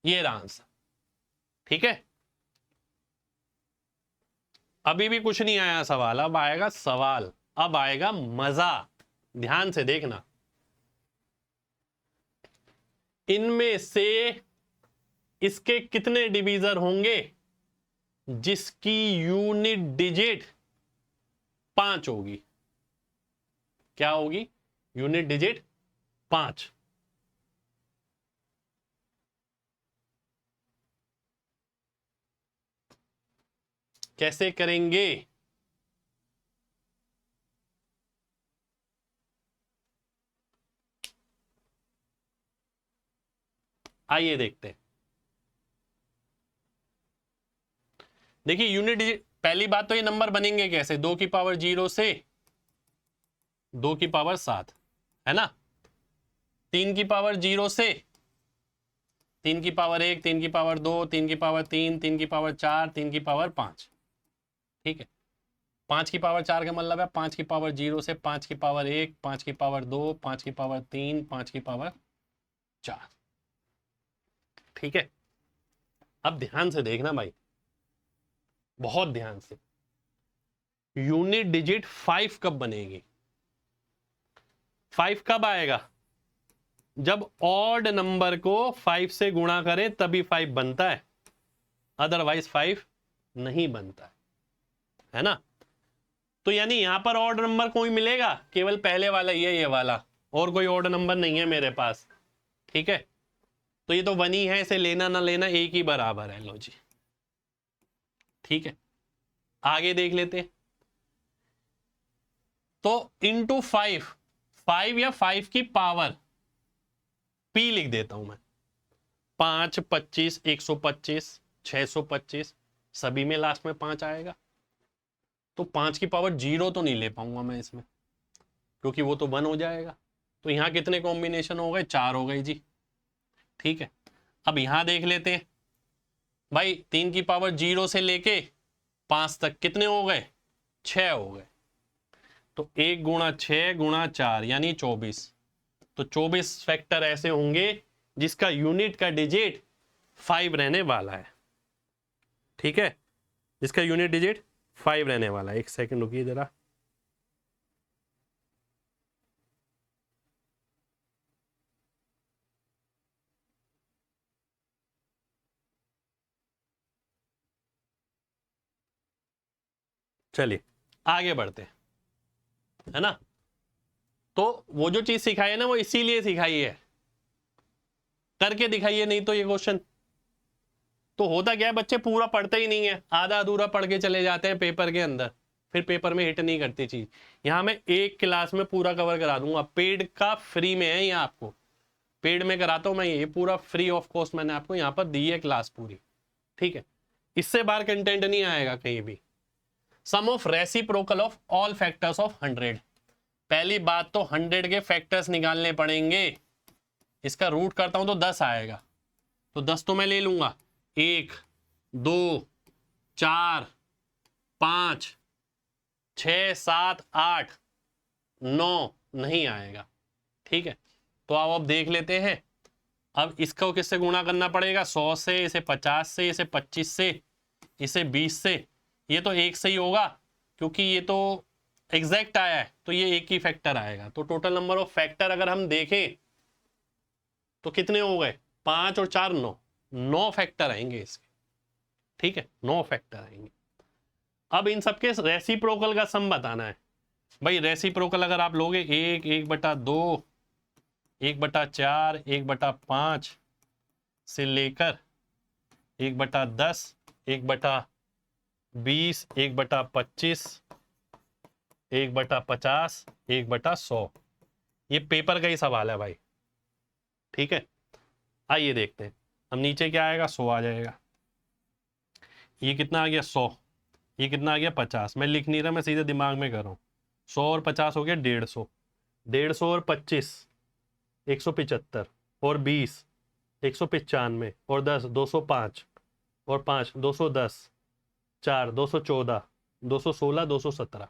Speaker 1: ये रहा आंसर। ठीक है, अभी भी कुछ नहीं आया सवाल, अब आएगा सवाल, अब आएगा मजा। ध्यान से देखना, इनमें से इसके कितने डिवीजर होंगे जिसकी यूनिट डिजिट 5 होगी? क्या होगी? Unit digit 5। कैसे करेंगे? आइए देखते हैं। देखिए यूनिट डिजिट, पहली बात तो ये नंबर बनेंगे कैसे? 2 की पावर 0 से 2 की पावर 7, है ना। 3 की पावर 0 से 3 की पावर 1, 3 की पावर 2, 3 की पावर 3, 3 की पावर 4, 3 की पावर 5। ठीक है, 5 की पावर 4 का मतलब है 5 की पावर 0 से 5 की पावर 1, 5 की पावर 2, 5 की पावर 3, 5 की पावर 4। ठीक है, अब ध्यान से देखना भाई, बहुत ध्यान से। यूनिट डिजिट 5 कब बनेगी? 5 कब आएगा? जब ऑड नंबर को 5 से गुणा करें तभी 5 बनता है, अदरवाइज 5 नहीं बनता है ना। तो यानी यहां पर ऑड नंबर कोई मिलेगा, केवल पहले वाला ही है, ये वाला, और कोई ऑड नंबर नहीं है मेरे पास। ठीक है, तो ये तो 1 ही है, इसे लेना ना लेना एक ही बराबर है। लो जी, ठीक है, आगे देख लेते हैं। तो इंटू 5, 5 या 5 की पावर p लिख देता हूं मैं। 5, 25, 125, 625, सभी में लास्ट में 5 आएगा। तो 5 की पावर 0 तो नहीं ले पाऊंगा मैं इसमें, क्योंकि वो तो 1 हो जाएगा। तो यहां कितने कॉम्बिनेशन हो गए? 4 हो गए जी। ठीक है, अब यहां देख लेते हैं भाई, 3 की पावर 0 से लेके 5 तक कितने हो गए? 6 हो गए। तो 1 गुणा 6 गुणा 4 यानी 24। तो 24 फैक्टर ऐसे होंगे जिसका यूनिट का डिजिट 5 रहने वाला है। ठीक है, जिसका यूनिट डिजिट 5 रहने वाला है। एक सेकंड रुकिए जरा। चलिए आगे बढ़ते हैं, है ना। तो वो जो चीज सिखाई है ना, वो इसीलिए सिखाई है, करके दिखाइए, नहीं तो ये क्वेश्चन तो होता क्या है, बच्चे पूरा पढ़ते ही नहीं है, आधा अधूरा पढ़ के चले जाते हैं पेपर के अंदर, फिर पेपर में हिट नहीं करती चीज। यहां मैं एक क्लास में पूरा कवर करा दूंगा, पेड का फ्री में है, यहाँ आपको पेड में कराता हूं मैं, ये पूरा फ्री ऑफ कॉस्ट मैंने आपको यहाँ पर दी है क्लास पूरी। ठीक है, इससे बाहर कंटेंट नहीं आएगा कहीं भी। Sum of reciprocal of all factors of 100। पहली बात तो 100 के फैक्टर्स निकालने पड़ेंगे। इसका रूट करता हूं तो 10 आएगा, तो 10 तो मैं ले लूंगा। 1, 2, 4, 5, 6, 7, 8, 9 नहीं आएगा। ठीक है, तो अब देख लेते हैं। अब इसको किससे गुणा करना पड़ेगा? 100 से, इसे 50 से, इसे 25 से, इसे 20 से। ये तो 1 से ही होगा, क्योंकि ये तो एग्जैक्ट आया है, तो ये एक ही फैक्टर आएगा। तो टोटल नंबर ऑफ फैक्टर अगर हम देखें तो कितने हो गए? 5 और 4 9, 9 फैक्टर आएंगे इसके। ठीक है, 9 फैक्टर आएंगे। अब इन सबके रेसिप्रोकल का सम बताना है भाई। रेसिप्रोकल अगर आप लोगे 1, 1/2, 1/4, 1/5 से लेकर 1/10, 1/20, 1/25, 1/50, 1/100, ये पेपर का ही सवाल है भाई। ठीक है, आइए देखते हैं। अब नीचे क्या आएगा? 100 आ जाएगा। ये कितना आ गया? 100। ये कितना आ गया? 50। मैं लिख नहीं रहा, मैं सीधे दिमाग में कर रहा हूँ। 100 और 50 हो गया 150। 150 और 25 175, और 20 195, और 10 205, और 5 210, 4 214, 216, 217।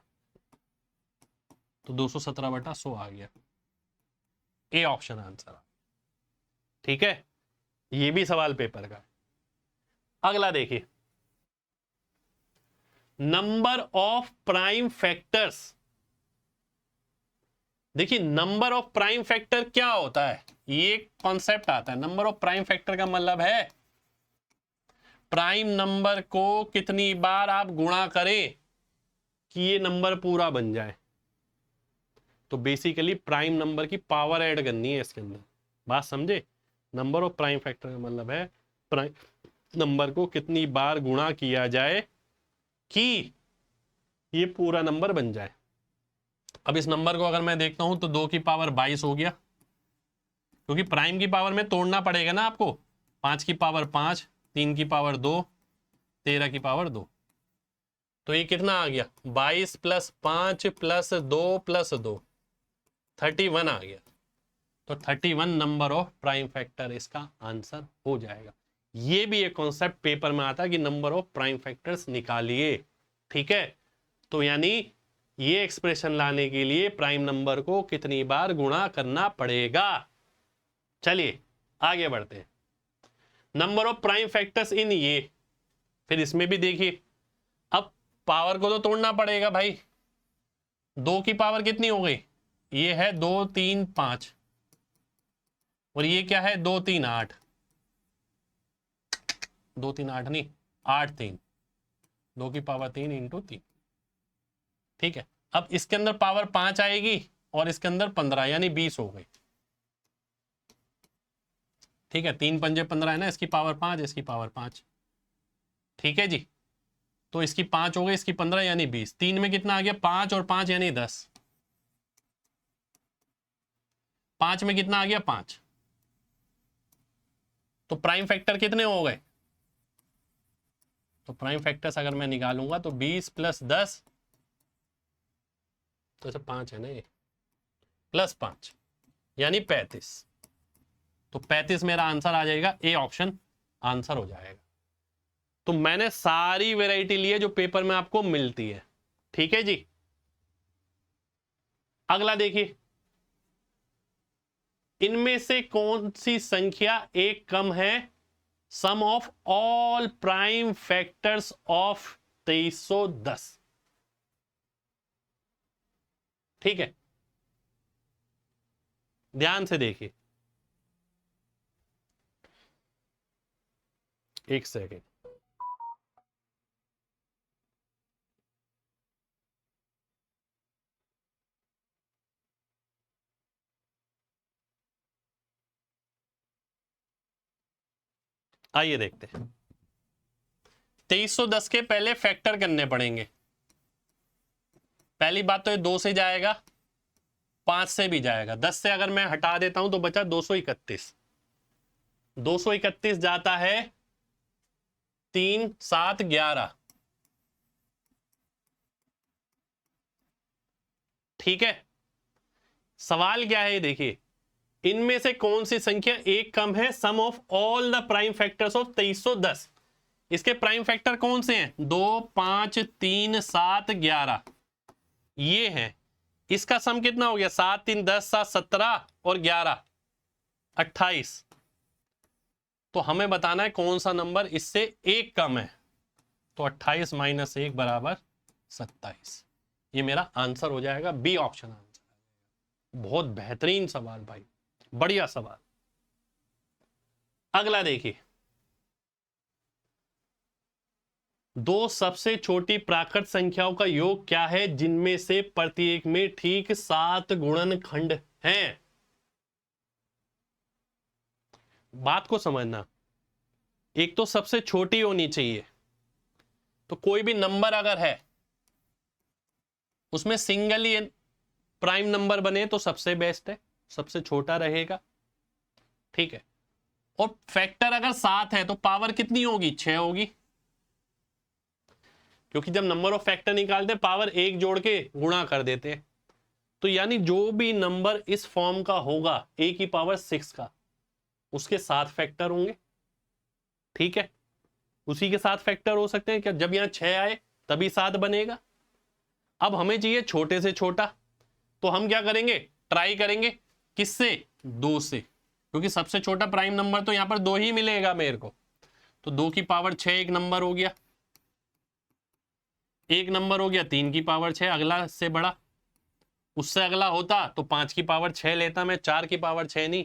Speaker 1: तो 217/100 आ गया, ए ऑप्शन आंसर। ठीक है, ये भी सवाल पेपर का। अगला देखिए, नंबर ऑफ प्राइम फैक्टर्स। देखिए नंबर ऑफ प्राइम फैक्टर क्या होता है, ये कॉन्सेप्ट आता है। नंबर ऑफ प्राइम फैक्टर का मतलब है प्राइम नंबर को कितनी बार आप गुणा करें कि ये नंबर पूरा बन जाए। तो बेसिकली प्राइम नंबर की पावर ऐड करनी है इसके अंदर, बात समझे। नंबर ऑफ प्राइम फैक्टर का मतलब है प्राइम नंबर को कितनी बार गुणा किया जाए कि ये पूरा नंबर बन जाए। अब इस नंबर को अगर मैं देखता हूं तो 2 की पावर 22 हो गया, क्योंकि प्राइम की पावर में तोड़ना पड़ेगा ना आपको। 5 की पावर 5, 3 की पावर 2, 13 की पावर 2। तो ये कितना आ गया, 22 + 5 + 2 + 2, 31 आ गया। तो 31 नंबर ऑफ प्राइम फैक्टर इसका आंसर हो जाएगा। ये भी एक कॉन्सेप्ट पेपर में आता है कि नंबर ऑफ प्राइम फैक्टर्स निकालिए। ठीक है, तो यानी ये एक्सप्रेशन लाने के लिए प्राइम नंबर को कितनी बार गुणा करना पड़ेगा। चलिए आगे बढ़ते हैं। Number of prime factors in ये, फिर इसमें भी देखिए, अब पावर को तो तोड़ना पड़ेगा भाई। 2 की पावर कितनी हो गई, ये है 2 3 5, और ये क्या है 2 3 8, 2 3 8 नहीं 8 3, 2 की पावर 3 × 3। ठीक है, अब इसके अंदर पावर 5 आएगी और इसके अंदर 15, यानी 20 हो गई। ठीक है, 3 पंजे 15 है ना, इसकी पावर 5, इसकी पावर 5। ठीक है जी, तो इसकी 5 हो गई, इसकी 15 यानी 20। 3 में कितना आ गया, 5 और 5 यानी 10। 5 में कितना आ गया, 5। तो प्राइम फैक्टर कितने हो गए, तो प्राइम फैक्टर्स अगर मैं निकालूंगा तो 20 + 10, तो ऐसे 5 है ना ये, +5 यानी 35। तो 35 मेरा आंसर आ जाएगा, ए ऑप्शन आंसर हो जाएगा। तो मैंने सारी वैरायटी ली है जो पेपर में आपको मिलती है। ठीक है जी, अगला देखिए, इनमें से कौन सी संख्या एक कम है sum of all prime factors of 2310। ठीक है, ध्यान से देखिए, एक सेकेंड। आइए देखते हैं, 2310 के पहले फैक्टर करने पड़ेंगे। पहली बात तो ये 2 से जाएगा, 5 से भी जाएगा, 10 से अगर मैं हटा देता हूं तो बचा 231। 231 जाता है 3 7 11। ठीक है, सवाल क्या है देखिए, इनमें से कौन सी संख्या एक कम है sum of all the prime factors of 2310। इसके प्राइम फैक्टर कौन से हैं, 2 5 3 7 11 ये हैं। इसका सम कितना हो गया, 7 3 10 7 17 और 11 28। तो हमें बताना है कौन सा नंबर इससे एक कम है। तो 28 - 1 = 27। ये मेरा आंसर हो जाएगा, बी ऑप्शन आंसर। बहुत बेहतरीन सवाल भाई, बढ़िया सवाल। अगला देखिए, दो सबसे छोटी प्राकृत संख्याओं का योग क्या है जिनमें से प्रत्येक में ठीक 7 गुणनखंड हैं। बात को समझना, एक तो सबसे छोटी होनी चाहिए। तो कोई भी नंबर अगर है उसमें सिंगल ही प्राइम नंबर बने तो सबसे बेस्ट है, सबसे छोटा रहेगा। ठीक है, और फैक्टर अगर 7 है तो पावर कितनी होगी, 6 होगी, क्योंकि जब नंबर ऑफ फैक्टर निकालते हैं पावर 1 जोड़ के गुणा कर देते हैं। तो यानी जो भी नंबर इस फॉर्म का होगा a⁻6 का, उसके 7 फैक्टर होंगे। ठीक है, उसी के 7 फैक्टर हो सकते हैं क्या, जब यहां 6 आए तभी 7 बनेगा। अब हमें चाहिए छोटे से छोटा, तो हम क्या करेंगे, ट्राई करेंगे किससे, 2 से, क्योंकि सबसे छोटा प्राइम नंबर तो यहां पर 2 ही मिलेगा मेरे को। तो 2 की पावर 6 एक नंबर हो गया, एक नंबर हो गया 3 की पावर 6, अगला से बड़ा, उससे अगला होता तो 5 की पावर 6 लेता मैं, 4 की पावर 6 नहीं,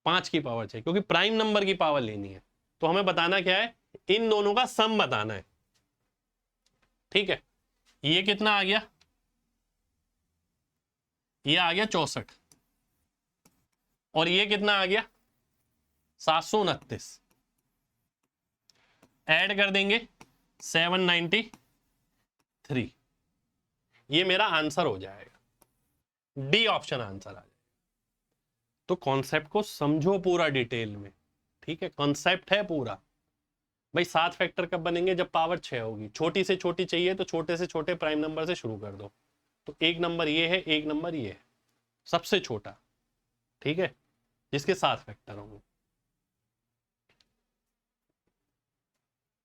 Speaker 1: 5 की पावर 6, क्योंकि प्राइम नंबर की पावर लेनी है। तो हमें बताना क्या है, इन दोनों का सम बताना है। ठीक है, ये कितना आ गया, ये आ गया 64, और ये कितना आ गया 729, ऐड कर देंगे 793, ये मेरा आंसर हो जाएगा, डी ऑप्शन आंसर आ जाएगा। तो कॉन्सेप्ट को समझो पूरा डिटेल में, ठीक है, कॉन्सेप्ट है पूरा। भाई 7 फैक्टर कब बनेंगे, जब पावर 6 होगी, छोटी से छोटी चाहिए तो छोटे से छोटे प्राइम नंबर से शुरू कर दो। तो एक नंबर ये है, एक नंबर ये है, सबसे छोटा, ठीक है, जिसके 7 फैक्टर होंगे।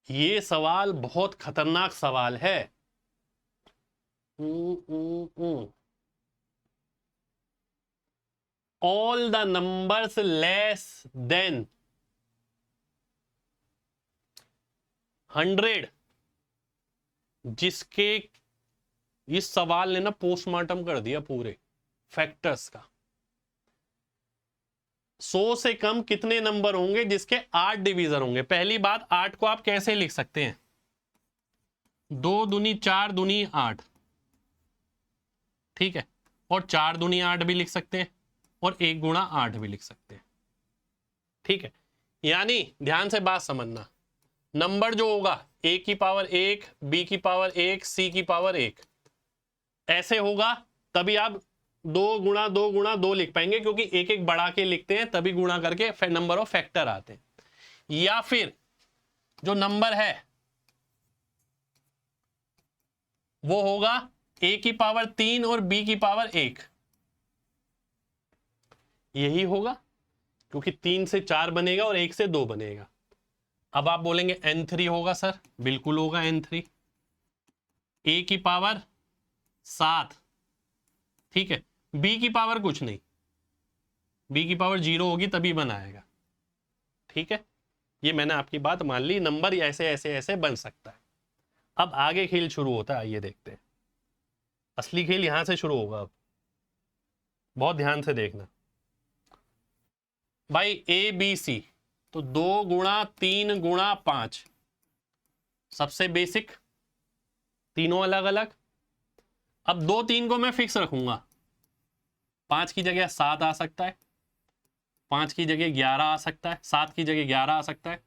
Speaker 1: ये सवाल बहुत खतरनाक सवाल है। All the numbers less than 100, जिसके, इस सवाल ने ना पोस्टमार्टम कर दिया पूरे फैक्टर्स का। 100 से कम कितने नंबर होंगे जिसके 8 डिवीजन होंगे। पहली बात, 8 को आप कैसे लिख सकते हैं, 2 दूनी 4 दूनी 8, ठीक है, और 4 दूनी 8 भी लिख सकते हैं, और 1 गुणा 8 भी लिख सकते हैं, ठीक है। यानी ध्यान से बात समझना, नंबर जो होगा a की पावर 1, b की पावर 1, c की पावर 1, ऐसे होगा, तभी आप 2 गुणा 2 गुणा 2 लिख पाएंगे, क्योंकि एक एक बढ़ा के लिखते हैं, तभी गुणा करके नंबर ऑफ फैक्टर आते हैं। या फिर जो नंबर है वो होगा a की पावर 3 और b की पावर 1, यही होगा, क्योंकि 3 से 4 बनेगा और 1 से 2 बनेगा। अब आप बोलेंगे n3 होगा सर, बिल्कुल होगा n3, a की पावर 7, ठीक है, b की पावर कुछ नहीं, b की पावर 0 होगी तभी बनाएगा, ठीक है। ये मैंने आपकी बात मान ली, नंबर ऐसे ऐसे ऐसे बन सकता है। अब आगे खेल शुरू होता है, आइए देखते हैं, असली खेल यहां से शुरू होगा। अब बहुत ध्यान से देखना भाई, ए बी सी, तो 2 गुणा 3 गुणा 5, सबसे बेसिक, तीनों अलग अलग। अब 2 3 को मैं फिक्स रखूंगा, 5 की जगह 7 आ सकता है, 5 की जगह 11 आ सकता है, 7 की जगह 11 आ सकता है,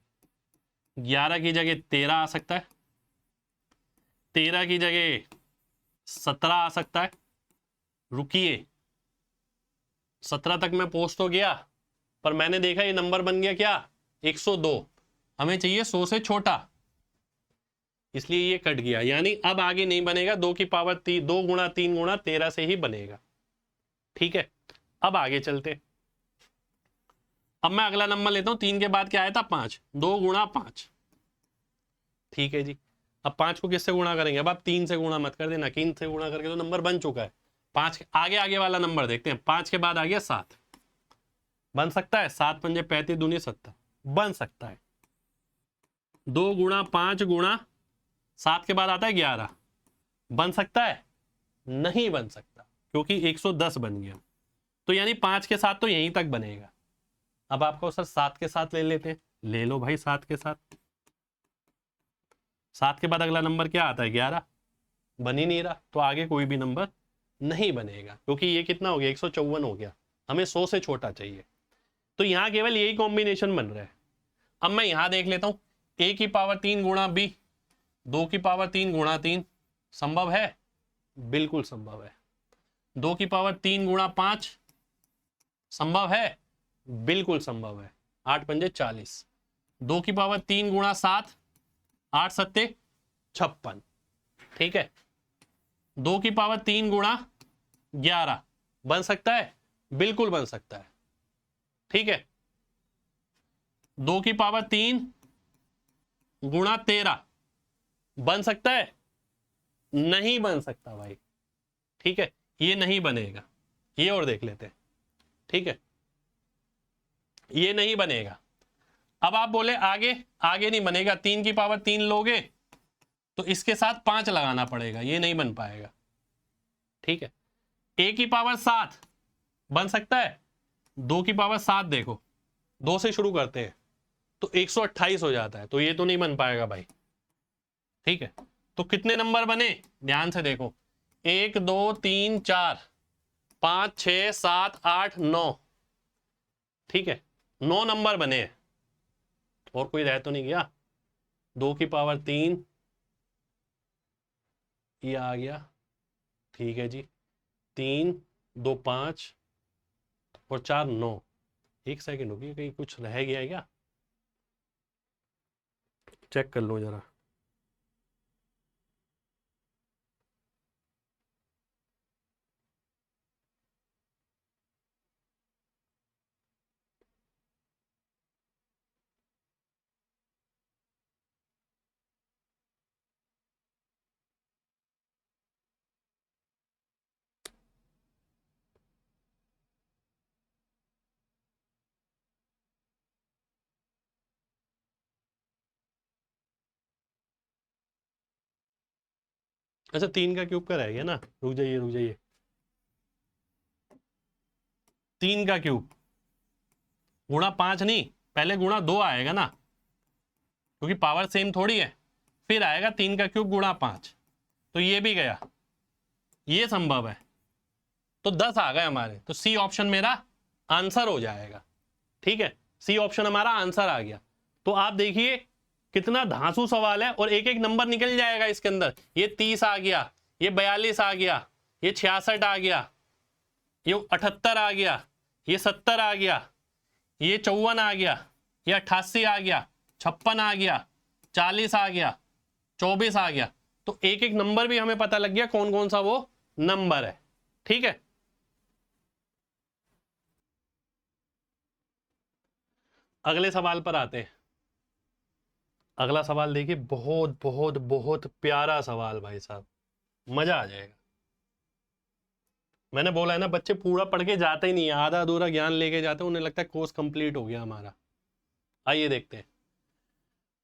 Speaker 1: 11 की जगह 13 आ सकता है, 13 की जगह 17 आ सकता है। रुकिए, 17 तक मैं पहुंच तो गया, पर मैंने देखा ये नंबर बन गया क्या, 102, हमें चाहिए 100 से छोटा, इसलिए ये कट गया। यानी अब आगे नहीं बनेगा, 2 की पावर 2 गुणा 3 गुणा 13 से ही बनेगा, ठीक है। अब आगे चलते, अब मैं अगला नंबर लेता हूं, 3 के बाद क्या आया था 5, 2 गुणा 5, ठीक है जी। अब 5 को किससे गुणा करेंगे, अब आप 3 से गुणा मत कर देना, 3 से गुणा करके तो नंबर बन चुका है। 5 के आगे आगे वाला नंबर देखते हैं, 5 के बाद आ गया 7, बन सकता है, 7 पंजे 35 दूनी 70, बन सकता है। 2 गुणा 5 गुणा 7 के बाद आता है 11, बन सकता है, नहीं बन सकता, क्योंकि 110 बन गया। तो यानी 5 के साथ तो यहीं तक बनेगा। अब आपको सर 7 के साथ ले लेते हैं, ले लो भाई 7 के साथ। 7 के बाद अगला नंबर क्या आता है 11, बन ही नहीं रहा, तो आगे कोई भी नंबर नहीं बनेगा, क्योंकि ये कितना हो गया 154 हो गया, हमें 100 से छोटा चाहिए। तो यहां केवल यही कॉम्बिनेशन बन रहा है। अब मैं यहां देख लेता हूं, a की पावर 3 गुणा b, 2 की पावर 3 गुणा 3, संभव है, बिल्कुल संभव है। 2 की पावर 3 गुणा 5, संभव है, बिल्कुल संभव है, 8 पंजे 40। 2 की पावर 3 गुणा 7, 8 सत्ते 56, ठीक है। 2 की पावर 3 गुणा 11, बन सकता है, बिल्कुल बन सकता है, ठीक है। 2 की पावर 3 गुणा 13, बन सकता है, नहीं बन सकता भाई, ठीक है। ये नहीं बनेगा, ये और देख लेते हैं, ठीक है, ये नहीं बनेगा। अब आप बोले आगे, आगे नहीं बनेगा, 3 की पावर 3 लोगे तो इसके साथ 5 लगाना पड़ेगा, ये नहीं बन पाएगा, ठीक है। a की पावर 7 बन सकता है, 2 की पावर 7 देखो, 2 से शुरू करते हैं तो 128 हो जाता है, तो ये तो नहीं बन पाएगा भाई, ठीक है। तो कितने नंबर बने, ध्यान से देखो, 1 2 3 4 5 6 7 8 9, ठीक है, 9 नंबर बने हैं, और कोई रह तो नहीं गया। 2 की पावर 3 ये आ गया, ठीक है जी, 3 2 5 और 4 9। एक सेकंड होगी, कहीं कुछ रह गया है क्या, चेक कर लो जरा। अच्छा, 3 का क्यूब का रह गया ना, रुक जाइए रुक जाइए, 3 का क्यूब गुणा 5 नहीं, पहले गुणा 2 आएगा ना, क्योंकि पावर सेम थोड़ी है, फिर आएगा 3 का क्यूब गुणा 5, तो ये भी गया, ये संभव है, तो 10 आ गए हमारे, तो सी ऑप्शन मेरा आंसर हो जाएगा, ठीक है, सी ऑप्शन हमारा आंसर आ गया। तो आप देखिए कितना धांसू सवाल है, और एक एक नंबर निकल जाएगा इसके अंदर, ये 30 आ गया, ये 42 आ गया, ये 66 आ गया, ये 78 आ गया, ये 70 आ गया, ये 54 आ गया, ये 88 आ गया, 56 आ गया, 40 आ गया, 24 आ गया, तो एक एक नंबर भी हमें पता लग गया कौन कौन सा वो नंबर है, ठीक है। अगले सवाल पर आते हैं। अगला सवाल देखिए, बहुत बहुत बहुत प्यारा सवाल भाई साहब, मजा आ जाएगा। मैंने बोला है ना, बच्चे पूरा पढ़ के जाते ही नहीं है, आधा अधूरा ज्ञान लेके जाते हैं, उन्हें लगता है कोर्स कंप्लीट हो गया हमारा। आइए देखते हैं,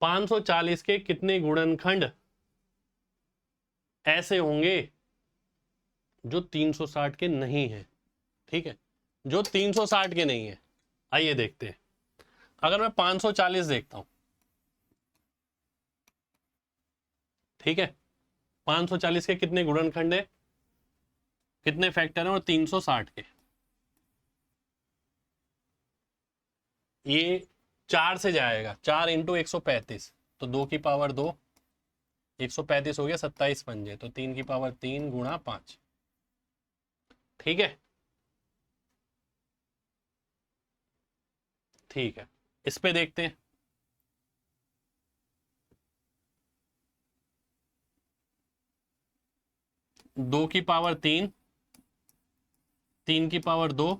Speaker 1: 540 के कितने गुणनखंड ऐसे होंगे जो 360 के नहीं है, ठीक है, जो 360 के नहीं है। आइए देखते हैं, अगर मैं 540 देखता हूं, ठीक है, 540 के कितने गुणनखंड है, कितने फैक्टर हैं, और 360 के, ये 4 से जाएगा, 4 इंटू 135, तो 2 की पावर 2, 135 हो गया, 27 पंजे, तो 3 की पावर 3 गुणा 5, ठीक है, ठीक है। इस पे देखते हैं, दो की पावर 3, 3 की पावर 2,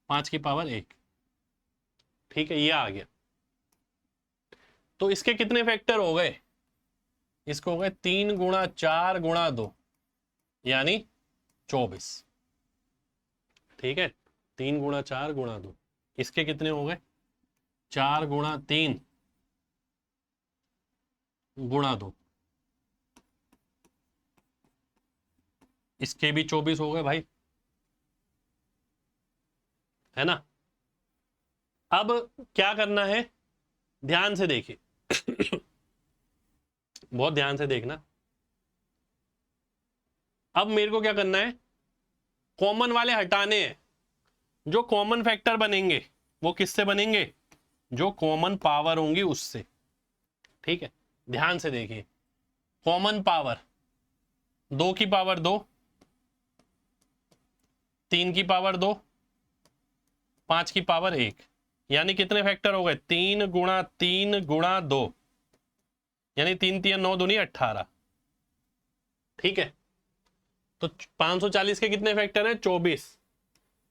Speaker 1: 5 की पावर 1, ठीक है, ये आ गया। तो इसके कितने फैक्टर हो गए, इसको हो गए 3 गुणा 4 गुणा 2, यानी 24, ठीक है, 3 गुणा 4 गुणा 2, इसके कितने हो गए, 4 गुणा 3 गुणा 2, इसके भी 24 हो गए भाई, है ना। अब क्या करना है, ध्यान से देखिए बहुत ध्यान से देखना। अब मेरे को क्या करना है, कॉमन वाले हटाने हैं, जो कॉमन फैक्टर बनेंगे वो किससे बनेंगे, जो कॉमन पावर होंगी उससे, ठीक है। ध्यान से देखिए, कॉमन पावर 2 की पावर 2, 3 की पावर 2, 5 की पावर 1, यानी कितने फैक्टर हो गए, 3 गुणा 3 गुणा 2, यानी 3 3 9 दूनी 18, ठीक है। तो 540 के कितने फैक्टर हैं, 24,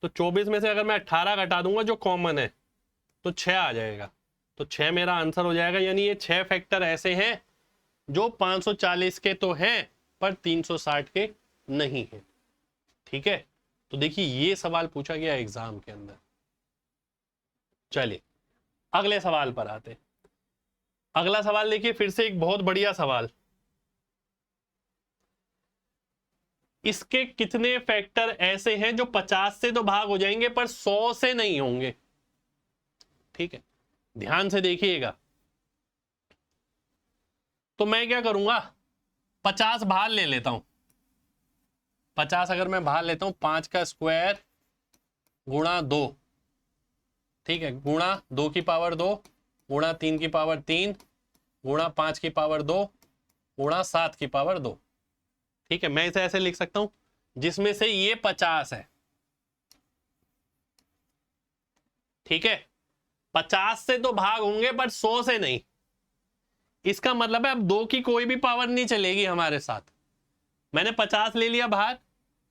Speaker 1: तो 24 में से अगर मैं 18 घटा दूंगा जो कॉमन है तो 6 आ जाएगा, तो 6 मेरा आंसर हो जाएगा, यानी ये 6 फैक्टर ऐसे हैं जो 540 के तो हैं पर 360 के नहीं है। ठीक है, तो देखिए ये सवाल पूछा गया एग्जाम के अंदर। चलिए अगले सवाल पर आते। अगला सवाल देखिए, फिर से एक बहुत बढ़िया सवाल। इसके कितने फैक्टर ऐसे हैं जो 50 से तो भाग हो जाएंगे पर 100 से नहीं होंगे? ठीक है, ध्यान से देखिएगा। तो मैं क्या करूंगा, 50 बाहर ले लेता हूं। 50 अगर मैं बाहर लेता हूं, 5 का स्क्वायर गुणा 2, ठीक है, गुणा 2 की पावर 2, गुणा 3 की पावर 3, गुणा 5 की पावर 2, गुणा 7 की पावर 2। ठीक है, मैं इसे ऐसे लिख सकता हूं, जिसमें से ये 50 है। ठीक है, 50 से तो भाग होंगे पर 100 से नहीं। इसका मतलब है अब 2 की कोई भी पावर नहीं चलेगी हमारे साथ। मैंने 50 ले लिया बाहर,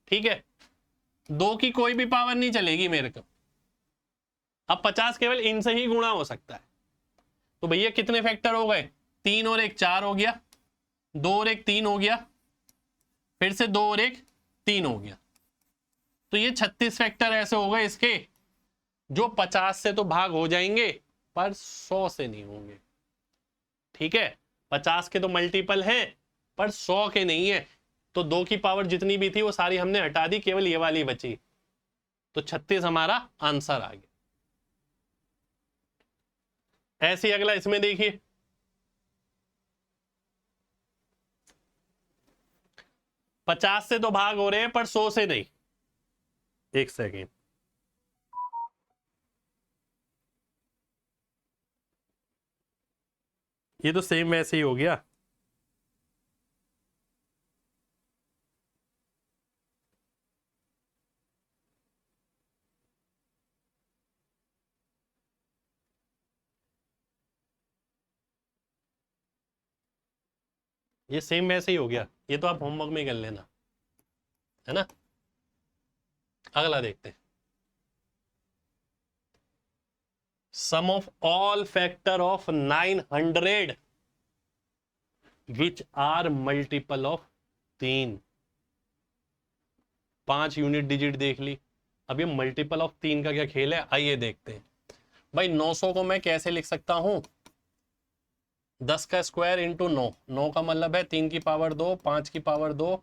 Speaker 1: ठीक है, 2 की कोई भी पावर नहीं चलेगी मेरे को। अब 50 केवल इनसे ही गुणा हो सकता है। तो भैया कितने फैक्टर हो गए? 3 और 1 4 हो गया, 2 और 1 3 हो गया, फिर से 2 और 1 3 हो गया। तो ये 36 फैक्टर ऐसे हो गए इसके जो 50 से तो भाग हो जाएंगे पर 100 से नहीं होंगे। ठीक है, 50 के तो मल्टीपल है पर 100 के नहीं है। तो 2 की पावर जितनी भी थी वो सारी हमने हटा दी, केवल ये वाली बची। तो 36 हमारा आंसर आ गया। ऐसे ही अगला इसमें देखिए, पचास से तो भाग हो रहे हैं पर 100 से नहीं। एक सेकेंड, ये तो सेम वैसे ही हो गया। ये सेम वैसे ही हो गया, ये तो आप होमवर्क में कर लेना, है ना। अगला देखते हैं, sum of all factor of 900 which are multiple of 3। 5 unit digit देख ली, अब ये मल्टीपल ऑफ 3 का क्या खेल है, आइए देखते हैं। भाई 900 को मैं कैसे लिख सकता हूं, 10 का स्क्वायर इंटू 9। 9 का मतलब है 3 की पावर 2, 5 की पावर 2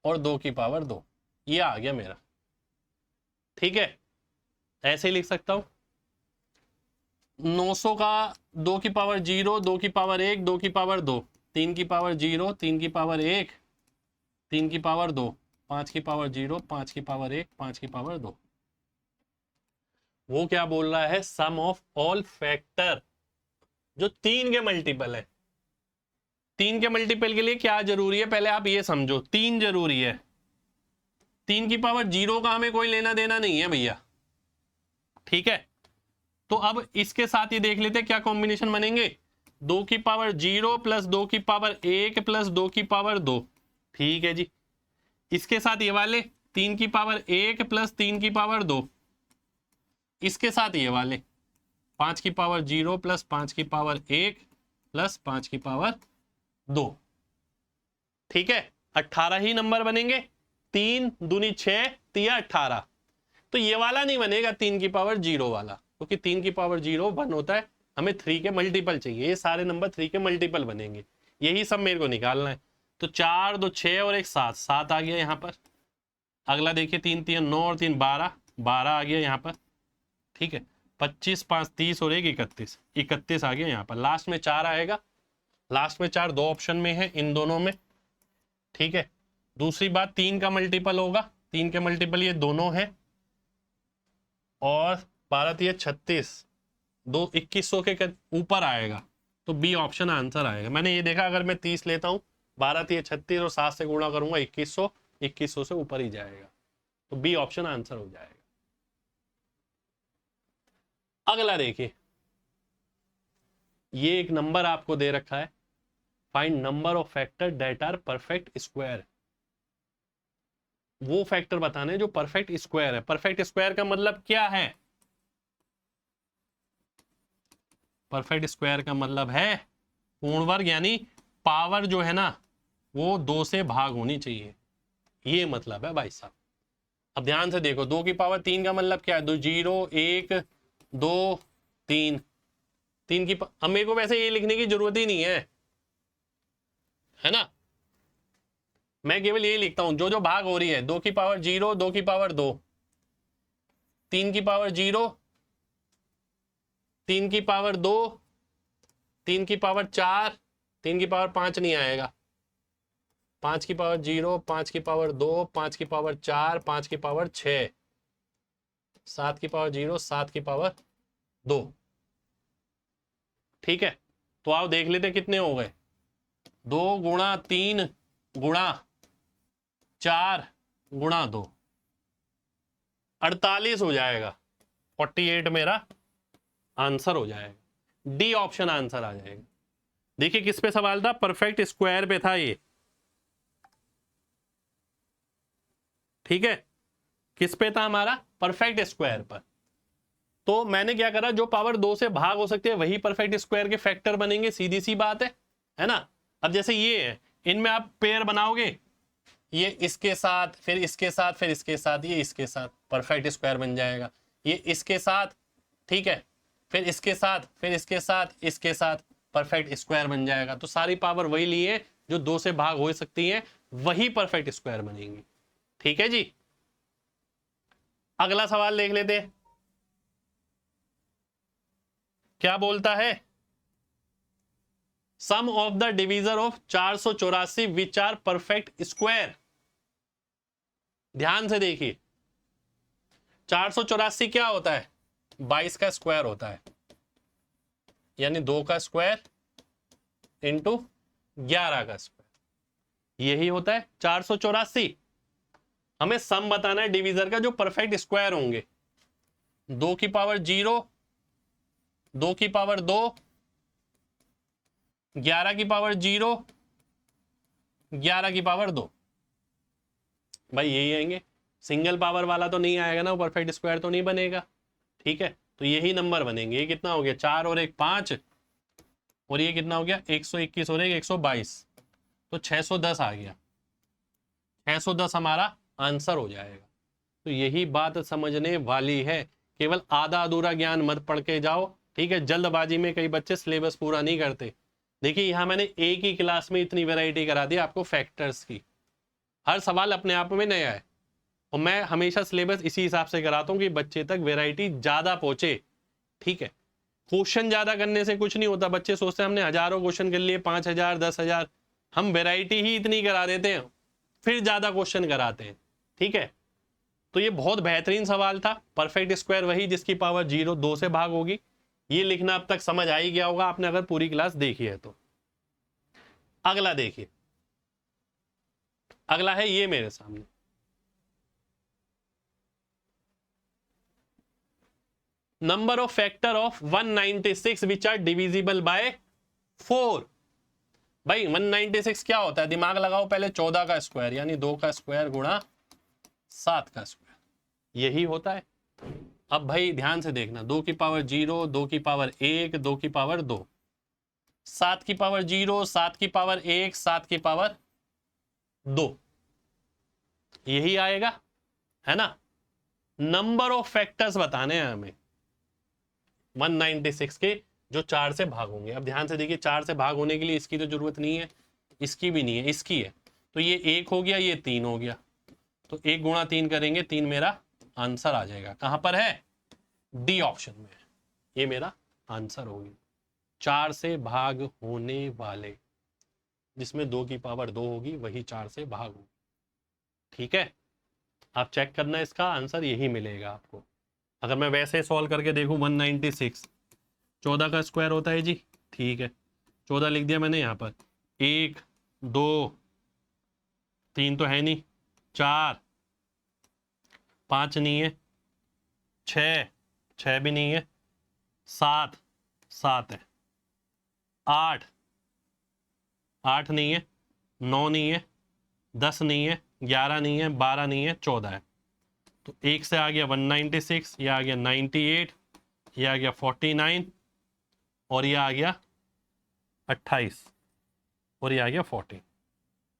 Speaker 1: और 2 की पावर 2। ये आ गया मेरा। ठीक है, ऐसे ही लिख सकता हूं 900 का 2 की पावर 0, 2 की पावर 1, 2 की पावर 2, 3 की पावर 0, 3 की पावर 1, 3 की पावर 2, 5 की पावर 0, 5 की पावर 1, 5 की पावर 2। वो क्या बोल रहा है, सम ऑफ ऑल फैक्टर जो 3 के मल्टीपल है। 3 के मल्टीपल के लिए क्या जरूरी है, पहले आप ये समझो, 3 जरूरी है। 3 की पावर 0 का हमें कोई लेना देना नहीं है भैया। ठीक है, तो अब इसके साथ ये देख लेते हैं क्या कॉम्बिनेशन बनेंगे। 2 की पावर 0 प्लस 2 की पावर 1 प्लस 2 की पावर 2। ठीक है जी, इसके साथ ये वाले 3 की पावर 1 प्लस 3 की पावर 2। इसके साथ ये वाले 5 की पावर 0 प्लस 5 की पावर 1 प्लस 5 की पावर 2। ठीक है, 18 ही नंबर बनेंगे। 3 दूनी 6, तिया 18। तो ये वाला नहीं बनेगा 3 की पावर 0 वाला, क्योंकि 3 की पावर 0 1 होता है, हमें 3 के मल्टीपल चाहिए। ये सारे नंबर 3 के मल्टीपल बनेंगे, यही सब मेरे को निकालना है। तो 4 2 6 और 1 7, 7 आ गया यहाँ पर। अगला देखिए 3 3 9 और 3 12, 12 आ गया यहाँ पर। ठीक है, 25 5 30 और 1 31, 31 आ गया यहाँ पर। लास्ट में 4 आएगा, लास्ट में 4 दो ऑप्शन में है, इन दोनों में। ठीक है, दूसरी बात 3 का मल्टीपल होगा, 3 के मल्टीपल ये दोनों है, और 12 3 36, 2 2100 के ऊपर आएगा। तो बी ऑप्शन आंसर आएगा। मैंने ये देखा, अगर मैं 30 लेता हूँ, 12 3 36 और 7 से गुणा करूंगा 2100, 2100 से ऊपर ही जाएगा। तो बी ऑप्शन आंसर हो जाएगा। अगला देखिए, ये एक नंबर आपको दे रखा है, find number of factor that are perfect square. वो फैक्टर बताने जो परफेक्ट स्क्वायर है। परफेक्ट स्क्वायर का मतलब क्या है, परफेक्ट स्क्वायर का मतलब है पूर्ण वर्ग, यानी पावर जो है ना वो 2 से भाग होनी चाहिए। ये मतलब है भाई साहब। अब ध्यान से देखो, 2 की पावर 3 का मतलब क्या है, 2 0 1 2 3, 3 की अब मेरे को वैसे ये लिखने की जरूरत ही नहीं है ना, मैं केवल ये लिखता हूं जो जो भाग हो रही है, 2 की पावर 0, 2 की पावर 2, 3 की पावर 0, 3 की पावर 2, 3 की पावर 4, 3 की पावर 5 नहीं आएगा, 5 की पावर 0, 5 की पावर 2, 5 की पावर 4, 5 की पावर 6, 7 की पावर 0, 7 की पावर 2। ठीक है, तो आओ देख लेते कितने हो गए, 2 गुणा 3 गुणा 4 गुणा 2, 48 हो जाएगा, 48 मेरा आंसर हो जाएगा। डी ऑप्शन आंसर आ जाएगा। देखिए किस पे सवाल था, परफेक्ट स्क्वायर पे था ये। ठीक है, किस पे था हमारा, परफेक्ट स्क्वायर पर। तो मैंने क्या करा, जो पावर 2 से भाग हो सकती है वही परफेक्ट स्क्वायर के फैक्टर बनेंगे, सीधी सी बात है ना। अब जैसे ये है, इनमें आप पेयर बनाओगे, ये इसके साथ, फिर इसके साथ, फिर इसके साथ, ये इसके साथ, परफेक्ट स्क्वायर बन जाएगा। ये इसके साथ, ठीक है, फिर इसके साथ, फिर इसके साथ, इसके साथ, परफेक्ट स्क्वायर बन जाएगा। तो सारी पावर वही लिए जो 2 से भाग हो सकती है, वही परफेक्ट स्क्वायर बनेंगी। ठीक है जी, अगला सवाल देख लेते हैं क्या बोलता है। Sum of the divisor of 484 which are perfect square. ध्यान से देखिए, 484 क्या होता है, 22 का स्क्वायर होता है, यानी 2 का स्क्वायर इंटू 11 का स्क्वायर, यही होता है 484। हमें सम बताना है डिवीजर का जो परफेक्ट स्क्वायर होंगे, 2 की पावर 0, 2 की पावर 2, 11 की पावर 0, 11 की पावर 2, भाई यही आएंगे। सिंगल पावर वाला तो नहीं आएगा ना, वो परफेक्ट स्क्वायर तो नहीं बनेगा। ठीक है, तो यही नंबर बनेंगे। ये कितना हो गया, 4 और 1 5, और ये कितना हो गया 121 और 1 122, तो 610 आ गया, 610 हमारा आंसर हो जाएगा। तो यही बात समझने वाली है, केवल आधा अधूरा ज्ञान मत पढ़ के जाओ। ठीक है, जल्दबाजी में कई बच्चे सिलेबस पूरा नहीं करते। देखिए यहाँ मैंने एक ही क्लास में इतनी वैरायटी करा दी आपको फैक्टर्स की, हर सवाल अपने आप में नया है, और मैं हमेशा सिलेबस इसी हिसाब से कराता हूँ कि बच्चे तक वैरायटी ज्यादा पहुंचे। ठीक है, क्वेश्चन ज्यादा करने से कुछ नहीं होता। बच्चे सोचते हैं हमने हजारों क्वेश्चन कर लिए, 5000 10,000, हम वैरायटी ही इतनी करा देते हैं, फिर ज्यादा क्वेश्चन कराते हैं। ठीक है, तो ये बहुत बेहतरीन सवाल था। परफेक्ट स्क्वायर वही जिसकी पावर 0 2 से भाग होगी। ये लिखना अब तक समझ आ ही गया होगा आपने अगर पूरी क्लास देखी है तो। अगला देखिए, अगला है ये मेरे सामने, number of factor of 196 which are divisible by 4। भाई 196 क्या होता है, दिमाग लगाओ पहले, 14 का स्क्वायर यानी 2 का स्क्वायर गुणा 7 का स्क्वायर, यही होता है। अब भाई ध्यान से देखना, 2 की पावर 0, 2 की पावर 1, 2 की पावर 2, 7 की पावर 0, 7 की पावर 1, 7 की पावर 2, यही आएगा, है ना। नंबर ऑफ फैक्टर्स बताने हैं हमें 196 के जो 4 से भाग होंगे। अब ध्यान से देखिए, 4 से भाग होने के लिए इसकी तो जरूरत नहीं है, इसकी भी नहीं है, इसकी है। तो ये 1 हो गया, ये 3 हो गया, तो 1 गुणा 3 करेंगे, 3 मेरा आंसर आ जाएगा। कहां पर है, डी ऑप्शन में है, ये मेरा आंसर होगी। 4 से भाग होने वाले जिसमें 2 की पावर 2 होगी वही 4 से भाग होगी। ठीक है, आप चेक करना, इसका आंसर यही मिलेगा आपको। अगर मैं वैसे सॉल्व करके देखूं, 196 14 का स्क्वायर होता है जी, ठीक है, 14 लिख दिया मैंने यहाँ पर, 1 2 3 तो है नहीं, 4 5 नहीं है, 6 भी नहीं है, 7 है, 8 नहीं है, 9 नहीं है, 10 नहीं है, 11 नहीं है, 12 नहीं है, 14 है। तो एक से आ गया 196, ये आ गया 98, ये आ गया 49, और ये आ गया 28, और ये आ गया 14।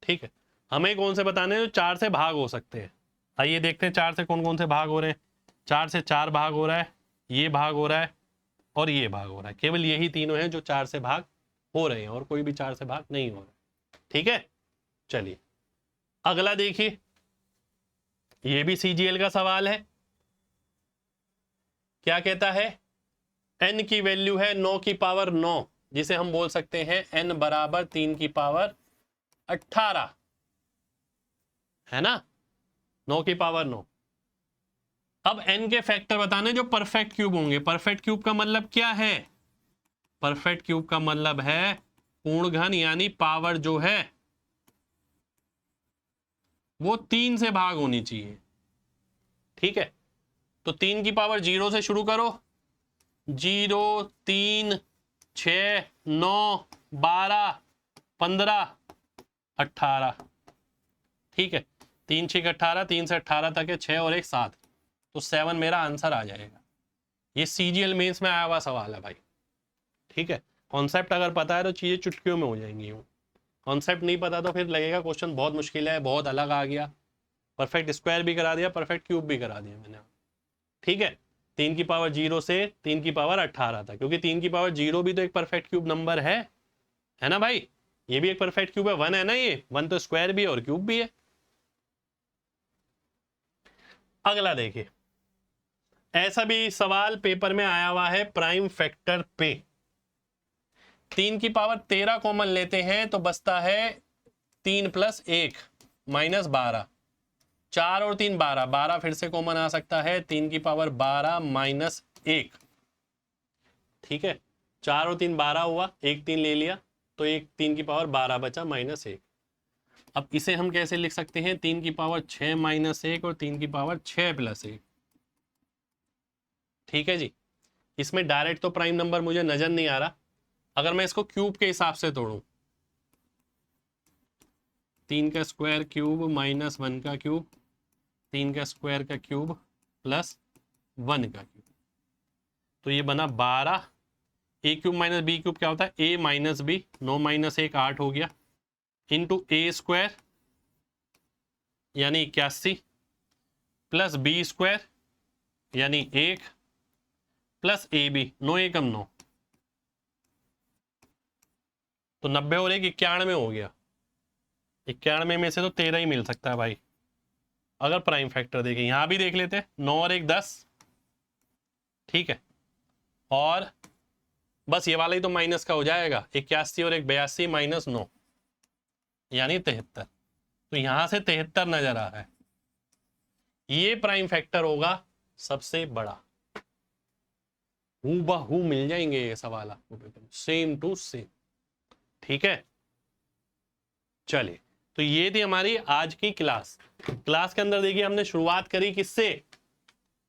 Speaker 1: ठीक है, हमें कौन से बताने हैं जो 4 से भाग हो सकते हैं। आइए देखते हैं 4 से कौन कौन से भाग हो रहे हैं। 4 से 4 भाग हो रहा है, ये भाग हो रहा है और ये भाग हो रहा है। केवल यही तीनों हैं जो 4 से भाग हो रहे हैं और कोई भी 4 से भाग नहीं हो रहा। ठीक है, चलिए अगला देखिए, ये भी सीजीएल का सवाल है। क्या कहता है, n की वैल्यू है 9 की पावर 9, जिसे हम बोल सकते हैं n बराबर 3 की पावर 18, है ना, 9 की पावर 9। अब n के फैक्टर बताने जो परफेक्ट क्यूब होंगे। परफेक्ट क्यूब का मतलब क्या है, परफेक्ट क्यूब का मतलब है पूर्ण घन, यानी पावर जो है वो 3 से भाग होनी चाहिए। ठीक है, तो 3 की पावर 0 से शुरू करो, 0, 3, 6, 9, 12, 15, 18। ठीक है, 3 6 18, 3 से 18 तक है, 6 और 1 7, तो 7 मेरा आंसर आ जाएगा। ये सीजीएल मेंस में आया हुआ सवाल है भाई। ठीक है, कॉन्सेप्ट अगर पता है तो चीजें चुटकियों में हो जाएंगी। कॉन्सेप्ट नहीं पता तो फिर लगेगा क्वेश्चन बहुत मुश्किल है, बहुत अलग आ गया। परफेक्ट स्क्वायर भी करा दिया, परफेक्ट क्यूब भी करा दिया मैंने। ठीक है, 3 की पावर 0 से 3 की पावर 18 तक, क्योंकि 3 की पावर 0 भी तो एक परफेक्ट क्यूब नंबर है ना भाई, ये भी एक परफेक्ट क्यूब है। 1 है ना, ये 1 तो स्क्वायर भी है और क्यूब भी है। अगला देखिए, ऐसा भी सवाल पेपर में आया हुआ है प्राइम फैक्टर पे। 3 की पावर 13 कॉमन लेते हैं तो बचता है 3 + 1 -12, 4 और 3 12, 12 फिर से कॉमन आ सकता है, 3 की पावर 12 -1। ठीक है, 4 और 3 12 हुआ, 1 3 ले लिया तो 1 3 की पावर 12 बचा -1। अब इसे हम कैसे लिख सकते हैं, 3 की पावर 6 -1 और 3 की पावर 6 + 1। ठीक है जी, इसमें डायरेक्ट तो प्राइम नंबर मुझे नजर नहीं आ रहा। अगर मैं इसको क्यूब के हिसाब से तोड़ूं, 3 का स्क्वायर क्यूब -1 का क्यूब, 3 का स्क्वायर का क्यूब +1 का क्यूब, तो ये बना 12। ए क्यूब माइनस बी क्यूब क्या होता है, a - b, 9 - 1 8 हो गया, इंटू ए स्क्वायर यानी 81 प्लस बी स्क्वायर यानी 1 प्लस ए बी, 9 एकम 9, तो 90 और 1 91 हो गया। 91 में से तो 13 ही मिल सकता है भाई। अगर प्राइम फैक्टर देखें, यहां भी देख लेते हैं, 9 और 1 10। ठीक है, और बस ये वाला ही तो माइनस का हो जाएगा, 81 और 1 82 -9 यानी 73। तो यहां से 73 नजर आ रहा है, ये प्राइम फैक्टर होगा सबसे बड़ा। हूबहू मिल जाएंगे ये सवाल आपको पेपर में, सेम टू सेम। ठीक है, चलिए तो ये थी हमारी आज की क्लास। क्लास के अंदर देखिए हमने शुरुआत करी किससे,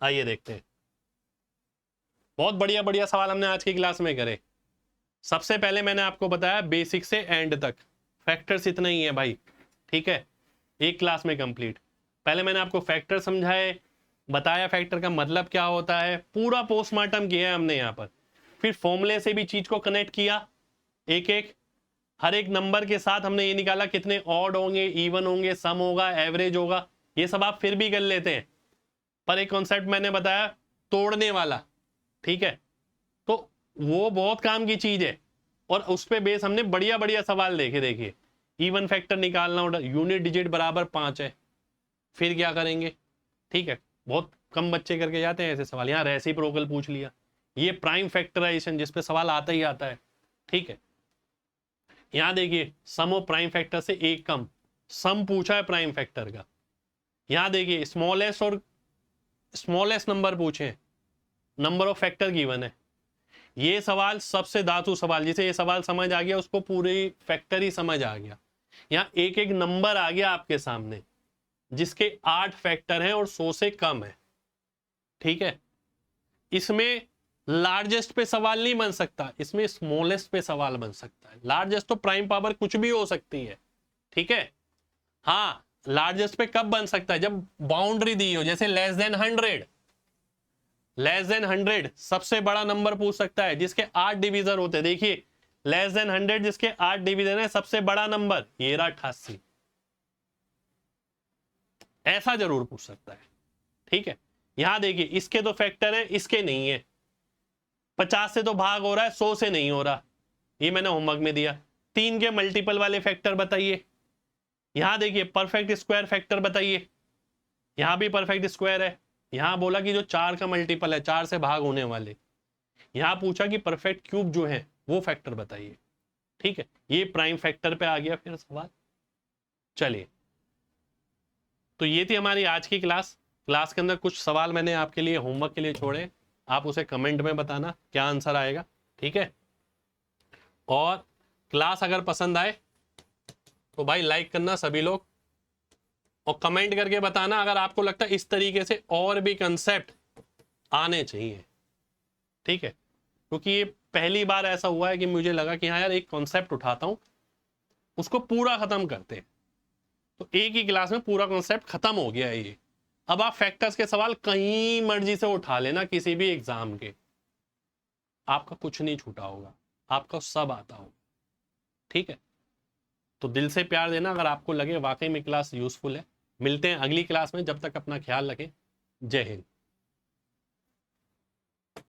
Speaker 1: आइए देखते हैं। बहुत बढ़िया बढ़िया सवाल हमने आज की क्लास में करे। सबसे पहले मैंने आपको बताया बेसिक से एंड तक, फैक्टर्स इतना ही है भाई। ठीक है, एक क्लास में कंप्लीट। पहले मैंने आपको फैक्टर समझाए, बताया फैक्टर का मतलब क्या होता है, पूरा पोस्टमार्टम किया है हमने यहाँ पर। फिर फॉर्मूले से भी चीज को कनेक्ट किया, एक एक हर एक नंबर के साथ हमने ये निकाला कितने ऑड होंगे, इवन होंगे, सम होगा, एवरेज होगा, ये सब आप फिर भी कर लेते हैं। पर एक कॉन्सेप्ट मैंने बताया तोड़ने वाला, ठीक है, तो वो बहुत काम की चीज है और उस पे बेस हमने बढ़िया बढ़िया सवाल देखे। देखिए इवन फैक्टर निकालना और यूनिट डिजिट बराबर 5 है, फिर क्या करेंगे। ठीक है, बहुत कम बच्चे करके जाते हैं ऐसे सवाल। यहाँ रेसिप्रोकल पूछ लिया, ये प्राइम फैक्टराइजेशन जिसपे सवाल आता ही आता है। ठीक है, यहाँ देखिए सम ऑफ प्राइम फैक्टर से एक कम, सम पूछा है प्राइम फैक्टर का। यहाँ देखिए स्मॉलेस्ट और स्मॉलेस्ट नंबर पूछे, नंबर ऑफ फैक्टर गिवन है। ये सवाल सबसे धातु सवाल, जिसे ये सवाल समझ आ गया उसको पूरी फैक्टर ही समझ आ गया। यहाँ एक एक नंबर आ गया आपके सामने जिसके 8 फैक्टर हैं और 100 से कम है। ठीक है, इसमें लार्जेस्ट पे सवाल नहीं बन सकता, इसमें स्मॉलेस्ट पे सवाल बन सकता है। लार्जेस्ट तो प्राइम पावर कुछ भी हो सकती है। ठीक है, हाँ लार्जेस्ट पे कब बन सकता है, जब बाउंड्री दी हो, जैसे लेस देन 100। लेस देन 100 सबसे बड़ा नंबर पूछ सकता है जिसके 8 डिवीजन होते हैं। देखिए लेस देन 100 जिसके 8 डिवीजन है, सबसे बड़ा नंबर ये रहा 88। ऐसा जरूर पूछ सकता है। ठीक है, यहां देखिए इसके तो फैक्टर है, इसके नहीं है। 50 से तो भाग हो रहा है, 100 से नहीं हो रहा, ये मैंने होमवर्क में दिया। 3 के मल्टीपल वाले फैक्टर बताइए। यहां देखिए परफेक्ट स्क्वायर फैक्टर बताइए, यहां भी परफेक्ट स्क्वायर है। यहां बोला कि जो 4 का मल्टीपल है, 4 से भाग होने वाले। यहां पूछा कि परफेक्ट क्यूब जो है वो फैक्टर बताइए। ठीक है, ये प्राइम फैक्टर पे आ गया फिर सवाल। चलिए, तो ये थी हमारी आज की क्लास। क्लास के अंदर कुछ सवाल मैंने आपके लिए होमवर्क के लिए छोड़े, आप उसे कमेंट में बताना क्या आंसर आएगा। ठीक है, और क्लास अगर पसंद आए तो भाई लाइक करना सभी लोग, और कमेंट करके बताना अगर आपको लगता है इस तरीके से और भी कंसेप्ट आने चाहिए। ठीक है, क्योंकि ये पहली बार ऐसा हुआ है कि मुझे लगा कि हाँ यार एक कॉन्सेप्ट उठाता हूं, उसको पूरा खत्म करते हैं। तो एक ही क्लास में पूरा कॉन्सेप्ट खत्म हो गया है ये। अब आप फैक्टर्स के सवाल कहीं मर्जी से उठा लेना किसी भी एग्जाम के, आपका कुछ नहीं छूटा होगा, आपका सब आता होगा। ठीक है, तो दिल से प्यार देना अगर आपको लगे वाकई में क्लास यूजफुल है। मिलते हैं अगली क्लास में, जब तक अपना ख्याल रखें। जय हिंद।